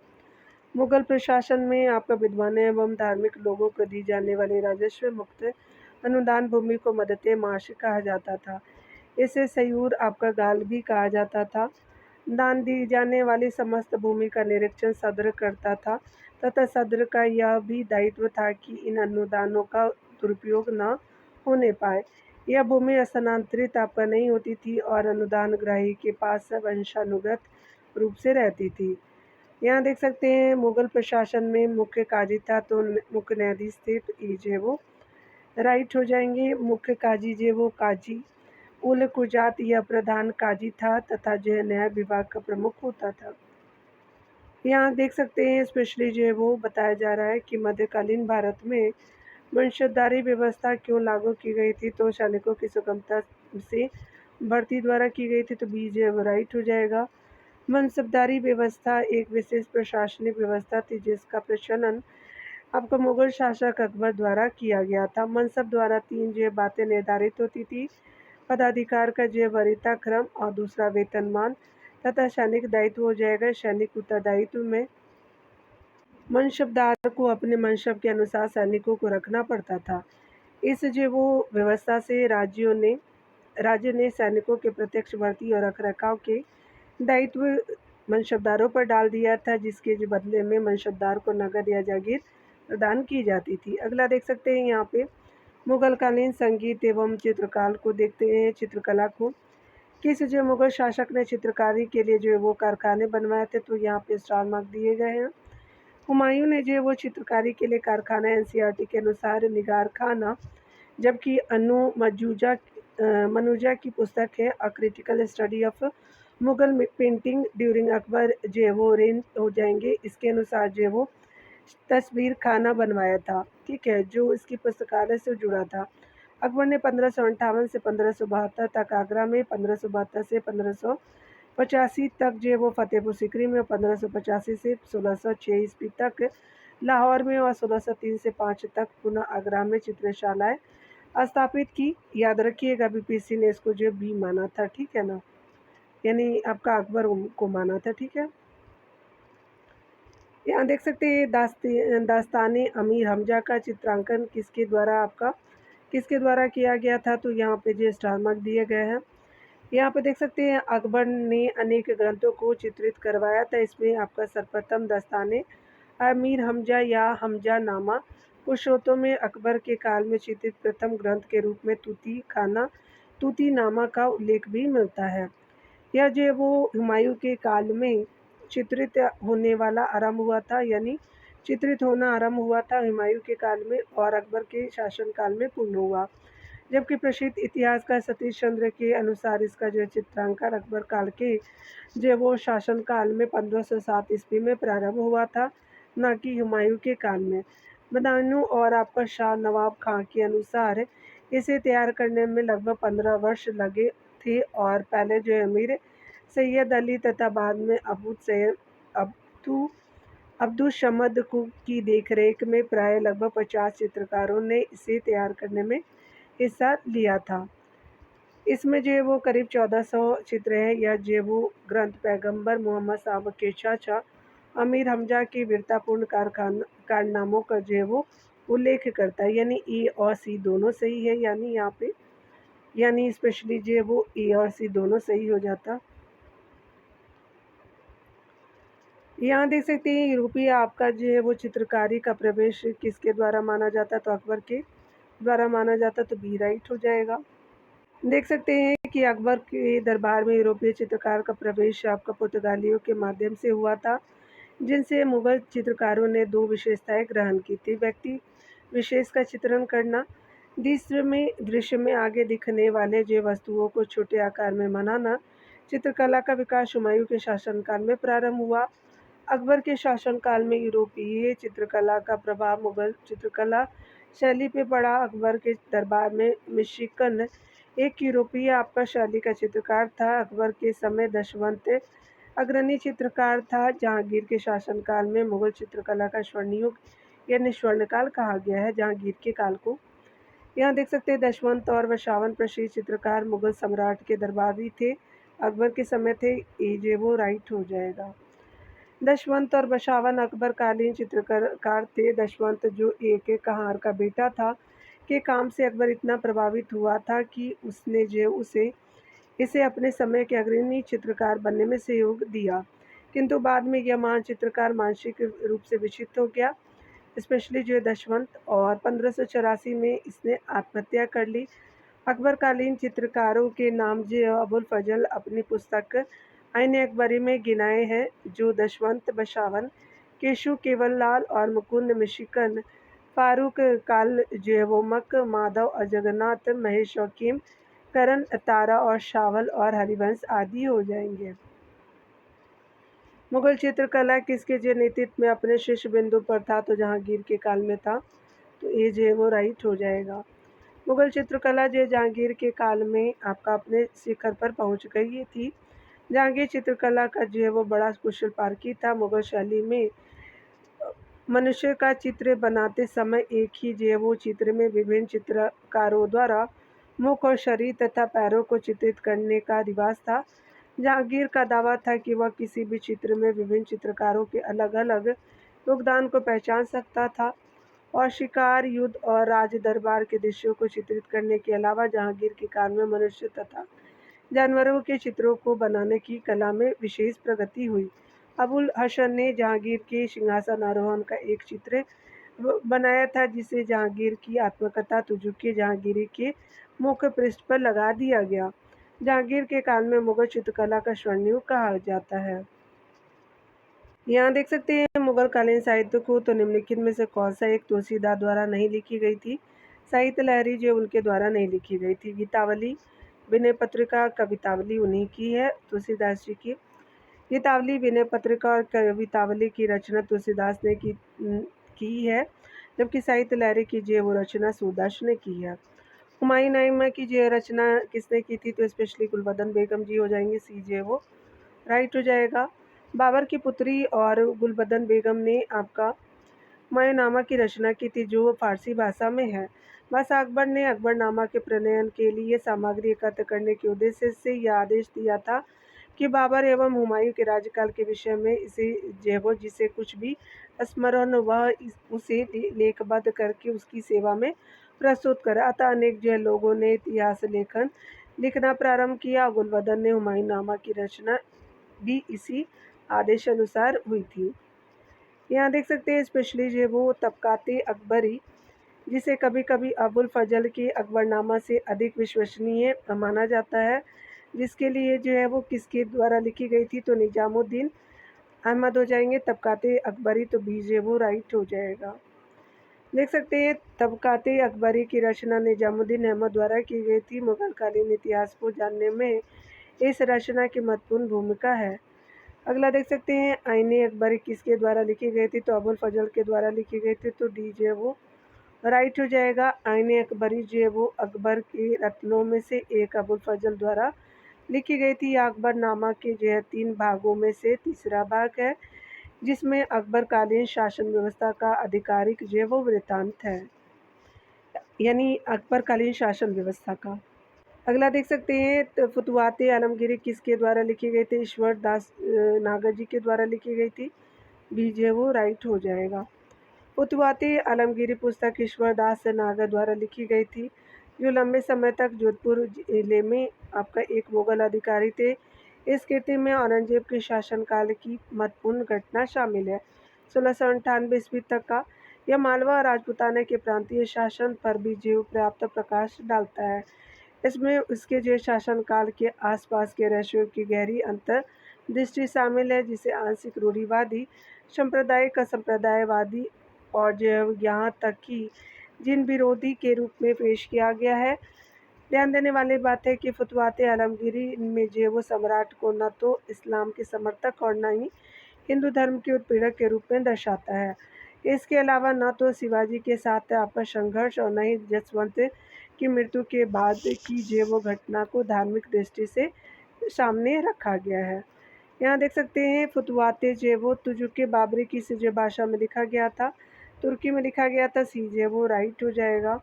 मुगल प्रशासन में आपका विद्वान एवं धार्मिक लोगों को दी जाने वाली राजस्व मुक्त अनुदान भूमि को मदते माश कहा जाता था। इसे सयूर आपका गाल भी कहा जाता था। दान दी जाने वाली समस्त भूमि का निरीक्षण सद्र करता था तथा सद्र का यह भी दायित्व था कि इन अनुदानों का दुरुपयोग न होने पाए। यह भूमि स्थानांतरित आपका नहीं होती थी और अनुदान ग्राही के पास वंशानुगत रूप से रहती थी। यहाँ देख सकते हैं मुगल प्रशासन में मुख्य काजी था, तो मुख्य न्यायाधीश थे, तो ये जो है वो राइट हो जाएंगे। मुख्य काजी जो है वो काजी उल कुजात यह प्रधान काजी था तथा जो है न्याय विभाग का प्रमुख होता था। यहाँ देख सकते हैं स्पेशली जो है वो बताया जा रहा है कि मध्यकालीन भारत में मनसबदारी व्यवस्था क्यों लागू की गई थी, तो सैनिकों की सुगमता से भर्ती द्वारा की गई थी, तो बी जो है वो राइट हो जाएगा। मनसबदारी व्यवस्था एक विशेष प्रशासनिक व्यवस्था थी जिसका प्रचलन आपको मुगल शासक अकबर द्वारा किया गया था। मनसब द्वारा 3 जो बातें निर्धारित होती थी: पदाधिकार का जो वरीयता क्रम और दूसरा वेतनमान तथा सैनिक दायित्व हो जाएगा। सैनिक उत्तरदायित्व में मनसबदार को अपने मनसब के अनुसार सैनिकों को रखना पड़ता था। इस जो वो व्यवस्था से राज्य ने सैनिकों के प्रत्यक्ष भर्ती और रखरखाव के दायित्व मनसबदारों पर डाल दिया था, जिसके जो बदले में मनसबदार को नगद या जागीर प्रदान की जाती थी। अगला देख सकते हैं यहाँ पे मुगल कालीन संगीत एवं चित्रकला को देखते हैं। चित्रकला को किस जो मुगल शासक ने चित्रकारी के लिए जो है वो कारखाने बनवाए थे, तो यहाँ पे स्टार मार्क दिए गए हैं। हुमायूं ने जो है वो चित्रकारी के लिए कारखाना एनसीईआरटी के अनुसार निगार खाना, जबकि मनुजा की पुस्तक है a critical study of Mughal painting during Akbar जो है वो रेन हो जाएंगे। इसके अनुसार जो है वो तस्वीर खाना बनवाया था, ठीक है, जो इसकी पुस्तकालय से जुड़ा था। अकबर ने 1558 से 1572 तक आगरा में, 1572 से 1585 तक जो है वो फतेहपुर सीकरी में, 1585 से 1606 ईस्वी तक लाहौर में और 1603 से 5 तक पुनः आगरा में चित्रशालाएँ स्थापित की। याद रखिएगा बीपीएससी ने इसको जो बी माना था, ठीक है ना, यानी आपका अकबर को माना था, ठीक है। यहाँ देख सकते हैं दास्ताने अमीर हमजा का चित्रांकन किसके द्वारा किया गया था, तो यहाँ पे जो स्टार मार्क दिए गए हैं। यहाँ पे देख सकते हैं अकबर ने अनेक ग्रंथों को चित्रित करवाया था। इसमें आपका सर्वप्रथम दास्ताने अमीर हमजा या हमजा नामा कुछ स्रोतों में अकबर के काल में चित्रित प्रथम ग्रंथ के रूप में तूती नामा का उल्लेख भी मिलता है। यह जो है वो हुमायूं के काल में चित्रित होने वाला आरंभ हुआ था, यानी चित्रित होना आरंभ हुआ था हुमायूं के काल में और अकबर के शासनकाल में पूर्ण हुआ। जबकि प्रसिद्ध इतिहासकार सतीश चंद्र के अनुसार इसका जो चित्रांकन अकबर काल के जो वो शासनकाल में 1507 ईस्वी में प्रारंभ हुआ था, न कि हुमायूं के काल में। बदायूं और आपका शाह नवाब खां के अनुसार इसे तैयार करने में लगभग 15 वर्ष लगे थे और पहले जो अमीर सैयद अली तथा बाद में अब्दुल समद की देखरेख में प्राय लगभग 50 चित्रकारों ने इसे तैयार करने में हिस्सा लिया था। इसमें जो है वो करीब 1400 चित्र है। यह जो वो ग्रंथ पैगंबर मोहम्मद साहब के चाचा अमीर हमजा के वीरतापूर्ण कारनामों का जो है वो उल्लेख करता है, यानी ए और सी दोनों सही है, यानी यहाँ पे यानी स्पेशली जो है वो ए और सी दोनों सही हो जाता। यहाँ देख सकते हैं यूरोपीय आपका जो है वो चित्रकारी का प्रवेश किसके द्वारा माना जाता, तो अकबर के द्वारा माना जाता, तो बी राइट हो जाएगा। देख सकते हैं कि अकबर के दरबार में यूरोपीय चित्रकार का प्रवेश आपका पुर्तगालियों के माध्यम से हुआ था, जिनसे मुगल चित्रकारों ने दो विशेषताएं ग्रहण की थी: व्यक्ति विशेष का चित्रण करना, दृश्य में आगे दिखने वाले जो वस्तुओं को छोटे आकार में बनाना। चित्रकला का विकास हुमायूं के शासनकाल में प्रारंभ हुआ। अकबर के शासनकाल में यूरोपीय चित्रकला का प्रभाव मुगल चित्रकला शैली पे पड़ा। अकबर के दरबार में मिशिकन एक यूरोपीय आपका शैली का चित्रकार था। अकबर के समय दशवंत अग्रणी चित्रकार था। जहांगीर के शासनकाल में मुगल चित्रकला का स्वर्णयुग यानी स्वर्णकाल कहा गया है। जहांगीर के काल को यहाँ देख सकते हैं। दशवंत और वशावन प्रसिद्ध चित्रकार मुगल सम्राट के दरबारी थे। अकबर के समय थे। ये वो राइट हो जाएगा। दशवंत और वशावन अकबर कालीन चित्रकार थे। दशवंत जो एक कहार का बेटा था के काम से अकबर इतना प्रभावित हुआ था कि उसने इसे अपने समय के अग्रणी चित्रकार बनने में सहयोग दिया, किंतु बाद में यह महान चित्रकार मानसिक रूप से विचलित हो गया, स्पेशली जो दशवंत, और 1584 में इसने आत्महत्या कर ली। अकबरकालीन चित्रकारों के नाम जो अबुल फजल अपनी पुस्तक आईन अकबरी में गिनाए हैं, जो दशवंत बशावन, केशु केवललाल और मुकुंद मिशिकन, फारूक काल जेवोमक, माधव और जगन्नाथ, महेश वकीम, करण तारा और शावल और हरिवंश आदि हो जाएंगे। मुगल चित्रकला किसके जो नेतृत्व में अपने शीर्ष बिंदु पर था? तो जहांगीर के काल में था। तो ये जो है वो राइट हो जाएगा। मुगल चित्रकला जो जहांगीर के काल में आपका अपने शिखर पर पहुंच गई थी। जहांगीर चित्रकला का जो है वो बड़ा कुशल पारखी था। मुगल शैली में मनुष्य का चित्र बनाते समय एक ही जो है वो चित्र में विभिन्न चित्रकारों द्वारा मुख और शरीर तथा पैरों को चित्रित करने का रिवाज था। जहांगीर का दावा था कि वह किसी भी चित्र में विभिन्न चित्रकारों के अलग अलग योगदान को पहचान सकता था, और शिकार, युद्ध और राज दरबार के दृश्यों को चित्रित करने के अलावा जहांगीर के काल में मनुष्य तथा जानवरों के चित्रों को बनाने की कला में विशेष प्रगति हुई। अबुल हसन ने जहांगीर के सिंहासन आरोहण का एक चित्र बनाया था, जिसे जहांगीर की आत्मकथा तुजुक जहांगीरी के मुख्य पृष्ठ पर लगा दिया गया। जहांगीर के काल में मुगल चित्रकला का स्वर्णयुग कहा जाता है। यहाँ देख सकते हैं मुगल कालीन साहित्य को तो निम्नलिखित में से कौन सा एक तुलसीदास द्वारा नहीं लिखी गई थी? साहित्य लहरी जो उनके द्वारा नहीं लिखी गई थी। गीतावली, विनय पत्रिका, कवितावली उन्हीं की है, तुलसीदास जी की। गीतावली, विनय पत्रिका और कवितावली की रचना तुलसीदास ने की है, जबकि साहित्य लहरी की जो वो रचना सूरदास ने की है। हुमायूं नामा की जो रचना किसने की थी? तो स्पेशली गुलबदन बेगम जी हो जाएंगे। सी जे वो राइट हो जाएगा। बाबर की पुत्री और गुलबदन बेगम ने आपका हुमायूंनामा की रचना की थी, जो फारसी भाषा में है। भाषा अकबर ने अकबरनामा के प्रणयन के लिए सामग्री एकत्र करने के उद्देश्य से यह आदेश दिया था कि बाबर एवं हुमायूं के राज्यकाल के विषय में जिसे कुछ भी स्मरण वह उसे लेखबद्ध करके उसकी सेवा में प्रस्तुत करा। अतः अनेक लोगों ने इतिहास लिखना प्रारंभ किया। गुलबदन ने हुमायूंनामा की रचना भी इसी आदेश अनुसार हुई थी। यहाँ देख सकते हैं स्पेशली वो तबकाते अकबरी, जिसे कभी कभी अबुल फजल के अकबरनामा से अधिक विश्वसनीय माना जाता है, जिसके लिए जो है वो किसके द्वारा लिखी गई थी? तो निजामुद्दीन अहमद हो जाएंगे। तबकाते अकबरी तो बी जो वो राइट हो जाएगा। देख सकते हैं तबकाते अकबरी की रचना निजामुद्दीन अहमद द्वारा की गई थी। मुगल कालीन इतिहास को जानने में इस रचना की महत्वपूर्ण भूमिका है। अगला देख सकते हैं आईने अकबरी किसके द्वारा लिखी गई थी? तो अबुल फजल के द्वारा लिखी गई थी। तो डी जो है वो राइट हो जाएगा। आईने अकबरी जो है वो अकबर के रत्नों में से एक अबुल फजल द्वारा लिखी गई थी। अकबरनामा के जो है 3 भागों में से तीसरा भाग है, जिसमें अकबरकालीन शासन व्यवस्था का आधिकारिक जो है वो वृत्तांत है, यानी अकबरकालीन शासन व्यवस्था का। अगला देख सकते हैं फुतुहात आलमगीरी किसके द्वारा लिखी गई थी? ईश्वर दास नागर जी के द्वारा लिखी गई थी। बी जो है वो राइट हो जाएगा। फुतुहात आलमगीरी पुस्तक ईश्वर दास नागर द्वारा लिखी गई थी, जो लंबे समय तक जोधपुर जिले में आपका एक मुगल अधिकारी थे। इस कृति में औरंगजेब के शासनकाल की महत्वपूर्ण घटना शामिल है। 1698 ईस्वी तक का यह मालवा और राजपूताना के प्रांतीय शासन पर भी जो पर्याप्त प्रकाश डालता है। इसमें उसके जो शासनकाल के आसपास के रहस्यों की गहरी अंतर्दृष्टि शामिल है, जिसे आंशिक रूढ़िवादी, सांप्रदायिक, असंप्रदायवादी और जो यहाँ तक कि जिन विरोधी के रूप में पेश किया गया है। ध्यान देने वाली बात है कि फतवात आलमगीरी में जो वो सम्राट को न तो इस्लाम के समर्थक और न ही हिंदू धर्म के उत्पीड़क के रूप में दर्शाता है। इसके अलावा न तो शिवाजी के साथ आपस संघर्ष और न ही जसवंत की मृत्यु के बाद की जो वो घटना को धार्मिक दृष्टि से सामने रखा गया है। यहाँ देख सकते हैं फतवाते जो वो तुजुक बाबरी की जो भाषा में लिखा गया था, तुर्की में लिखा गया था। सी जो वो राइट हो जाएगा।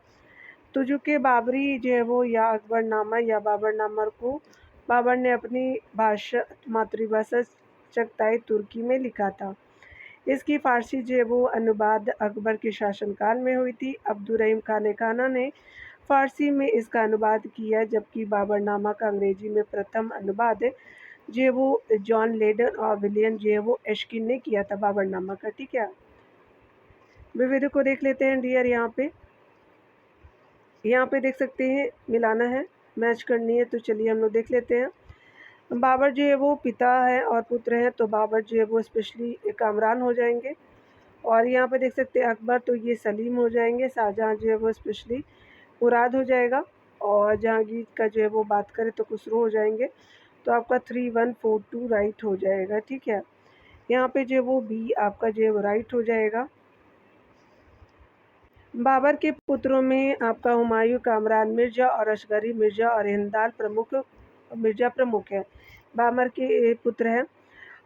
तुजुक बाबरी जो है वो या अकबरनामा या बाबरनामा को बाबर ने अपनी भाषा मातृभाषा चगताई तुर्की में लिखा था। इसकी फ़ारसी जो है वो अनुवाद अकबर के शासनकाल में हुई थी। अब्दुर्रहीम खान खाना ने फ़ारसी में इसका अनुवाद किया, जबकि बाबरनामा का अंग्रेजी में प्रथम अनुवाद जो है वो जॉन लेडन और विलियम जो है वो एशकिन ने किया था बाबरनामा का। ठीक है, विविध को देख लेते हैं डियर। यहाँ पे देख सकते हैं मिलाना है, मैच करनी है, तो चलिए हम लोग देख लेते हैं। बाबर जो है वो पिता है और पुत्र हैं, तो बाबर जो है वो स्पेशली कामरान हो जाएंगे। और यहाँ पे देख सकते हैं अकबर, तो ये सलीम हो जाएंगे। शाहजहाँ जो है वो स्पेशली मुराद हो जाएगा। और जहांगीर का जो है वो बात करें तो खुसरो हो जाएंगे। तो आपका 3142 राइट हो जाएगा। ठीक है, यहाँ पे जो है वो बी आपका जो है वो राइट हो जाएगा। बाबर के पुत्रों में आपका हुमायूं, कामरान मिर्जा और असगरी मिर्जा और हिंदाल मिर्जा प्रमुख है। बाबर के पुत्र हैं।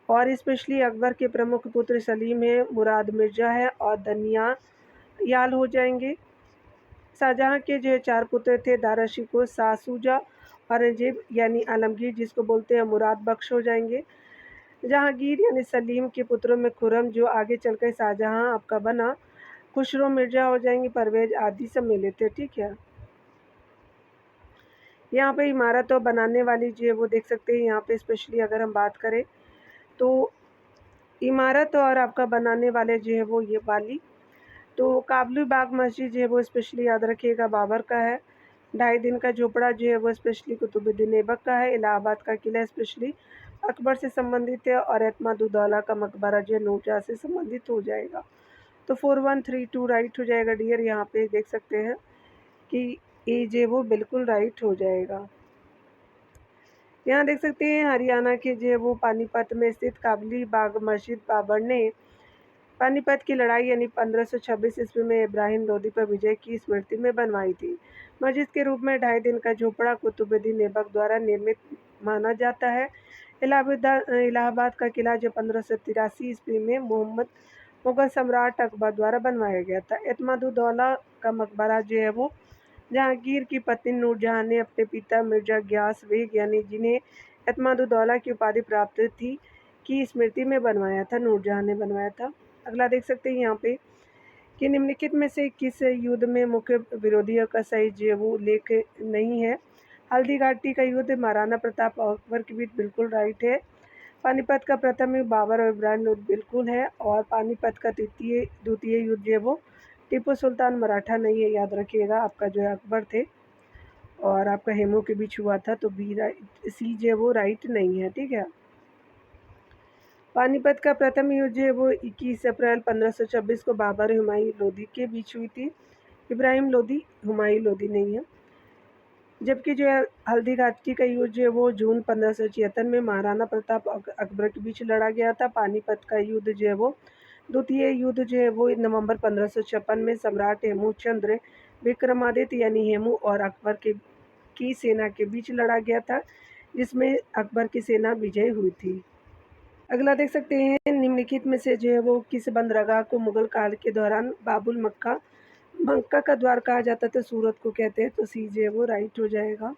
और स्पेशली अकबर के प्रमुख पुत्र सलीम है, मुराद मिर्जा है और दनिया याल हो जाएंगे। शाहजहाँ के जो 4 पुत्र थे, दारा शिकोह, शाह शुजा, औरंगजेब यानी आलमगीर जिसको बोलते हैं, मुराद बख्श हो जाएंगे। जहांगीर यानी सलीम के पुत्रों में खुर्रम जो आगे चलकर शाहजहाँ आपका बना, खुसरो मिर्जा हो जाएंगे, परवेज आदि सब मिले थे। ठीक है, यहाँ पे इमारत और बनाने वाली जो है वो देख सकते हैं। यहाँ पे स्पेशली अगर हम बात करें तो इमारत और आपका बनाने वाले जो है वो ये वाली, तो काबुली बाग मस्जिद जो है वो स्पेशली याद रखिएगा बाबर का है। 2.5 दिन का झोपड़ा जो है वो स्पेशली कुतुबुद्दीन ऐबक का है। इलाहाबाद का किला स्पेशली अकबर से संबंधित है। और एतमादुद्दौला का मकबरा जो है नूरजहाँ से संबंधित हो जाएगा। तो 4132 राइट हो जाएगा डियर। यहाँ पे देख सकते हैं कि ए जे वो बिल्कुल राइट हो जाएगा। यहाँ देख सकते हैं हरियाणा के जो है वो पानीपत में स्थित काबुली बाग मस्जिद बाबर ने पानीपत की लड़ाई यानी 1526 ईस्वी में इब्राहिम लोदी पर विजय की स्मृति में बनवाई थी। मस्जिद के रूप में 2.5 दिन का झोपड़ा कुतुबुद्दीन ऐबक द्वारा निर्मित माना जाता है। इलाहाबाद का किला जो 1583 ईस्वी में मुगल सम्राट अकबर द्वारा बनवाया गया था। एतमादुद्दौला का मकबरा जो है वो जहांगीर की पत्नी नूरजहाँ ने अपने पिता मिर्जा ग्यास बेग यानी जिन्हें एतमादुद्दौला की उपाधि प्राप्त थी की स्मृति में बनवाया था, नूरजहाँ ने बनवाया था। अगला देख सकते हैं यहाँ पे कि निम्नलिखित में से किस युद्ध में मुख्य विरोधियों का सही जो है वो उल्लेख नहीं है। हल्दी घाटी का युद्ध महाराणा प्रताप और अकबर के बीच बिल्कुल राइट है। पानीपत का प्रथम युद्ध बाबर और इब्राहिम लोदी बिल्कुल है। और पानीपत का द्वितीय युद्ध जो है वो टीपू सुल्तान मराठा नहीं है, याद रखिएगा, आपका जो है अकबर थे और आपका हेमू के बीच हुआ था। तो बी राइट, सी जो है वो राइट नहीं है। ठीक है, पानीपत का प्रथम युद्ध जो है वो 21 अप्रैल 1526 को बाबर और हुमायूं लोदी के बीच हुई थी। इब्राहिम लोदी, हुमायूं लोदी नहीं है। जबकि जो है हल्दी घाटी का युद्ध जो है वो जून 1576 में महाराणा प्रताप और अकबर के बीच लड़ा गया था। पानीपत का युद्ध जो है वो द्वितीय युद्ध जो है वो नवंबर 1556 में सम्राट हेमूचंद्र विक्रमादित्य यानी हेमू और अकबर की सेना के बीच लड़ा गया था, जिसमें अकबर की सेना विजयी हुई थी। अगला देख सकते हैं निम्नलिखित में से जो है वो किस बंदरगाह को मुगल काल के दौरान बाबुल मक्का का द्वार कहा जाता था, सूरत को कहते हैं। तो सी जो है वो राइट हो जाएगा।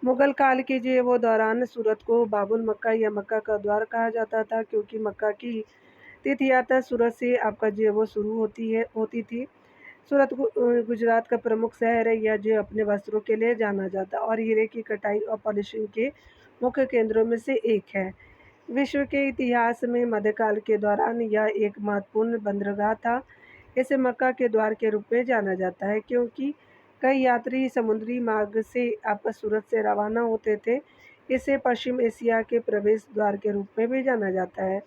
मुगल काल के जो है वो दौरान सूरत को बाबुल मक्का या मक्का का द्वार कहा जाता था, क्योंकि मक्का की तीर्थ यात्रा सूरत से आपका जो है वो शुरू होती थी। सूरत गुजरात का प्रमुख शहर है। यह जो अपने वस्त्रों के लिए जाना जाता और हीरे की कटाई और पॉलिशिंग के मुख्य केंद्रों में से एक है। विश्व के इतिहास में मध्यकाल के दौरान यह एक महत्वपूर्ण बंदरगाह था। इसे मक्का के द्वार के रूप में जाना जाता है, क्योंकि कई यात्री समुद्री मार्ग से अब सूरत से रवाना होते थे। इसे पश्चिम एशिया के प्रवेश द्वार के रूप में भी जाना जाता है,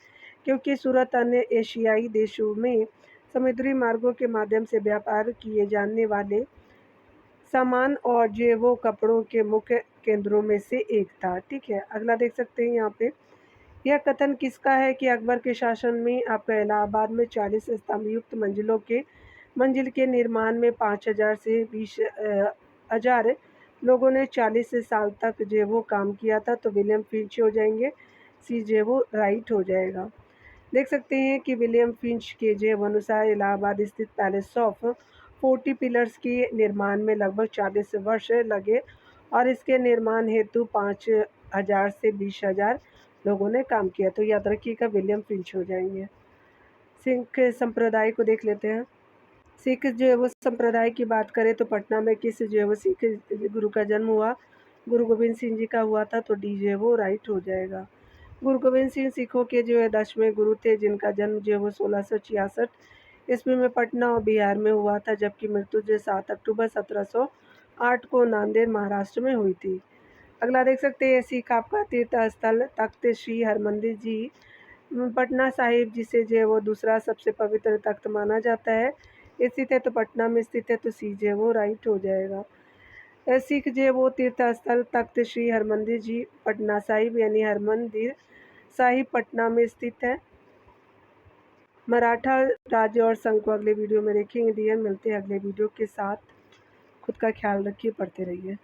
क्योंकि सूरत अन्य एशियाई देशों में समुद्री मार्गों के माध्यम से व्यापार किए जाने वाले सामान और जेवों कपड़ों के मुख्य केंद्रों में से एक था। ठीक है, अगला देख सकते हैं यहाँ पे। यह कथन किसका है कि अकबर के शासन में आपका इलाहाबाद में 40 स्तंभ युक्त मंजिल के निर्माण में 5,000 से 20,000 लोगों ने 40 साल तक जो वो काम किया था। तो विलियम फिंच हो जाएंगे, सी जे वो राइट हो जाएगा। देख सकते हैं कि विलियम फिंच के जो अनुसार इलाहाबाद स्थित पैलेस ऑफ 40 पिलर्स के निर्माण में लगभग 40 वर्ष लगे और इसके निर्माण हेतु 5,000 से 20,000 लोगों ने काम किया। तो याद रखिएगा विलियम फिंच हो जाएंगे। सिख संप्रदाय को देख लेते हैं। सिख जो है वो संप्रदाय की बात करें तो पटना में किस जो है वो सिख गुरु का जन्म हुआ? गुरु गोविंद सिंह जी का हुआ था। तो डी जो है वो राइट हो जाएगा। गुरु गोविंद सिंह सिखों के जो है 10वें गुरु थे, जिनका जन्म जो है वो 1666 ईस्वी में पटना और बिहार में हुआ था, जबकि मृत्यु जो 7 अक्टूबर 1708 को नांदेड़ महाराष्ट्र में हुई थी। अगला देख सकते हैं सिख आपका तीर्थ स्थल तख्त श्री हरमंदिर जी पटना साहिब, जिसे जो है वो दूसरा सबसे पवित्र तख्त माना जाता है, स्थित है। तो पटना में स्थित है। तो सी जो है वो राइट हो जाएगा। सिख जो है वो तीर्थ स्थल तख्त श्री हरमंदिर जी पटना साहिब यानी हरमंदिर साहिब पटना में स्थित है। मराठा राज्य और संघ को अगले वीडियो में देखेंगे। डियर, मिलते हैं अगले वीडियो के साथ। खुद का ख्याल रखिए, पढ़ते रहिए।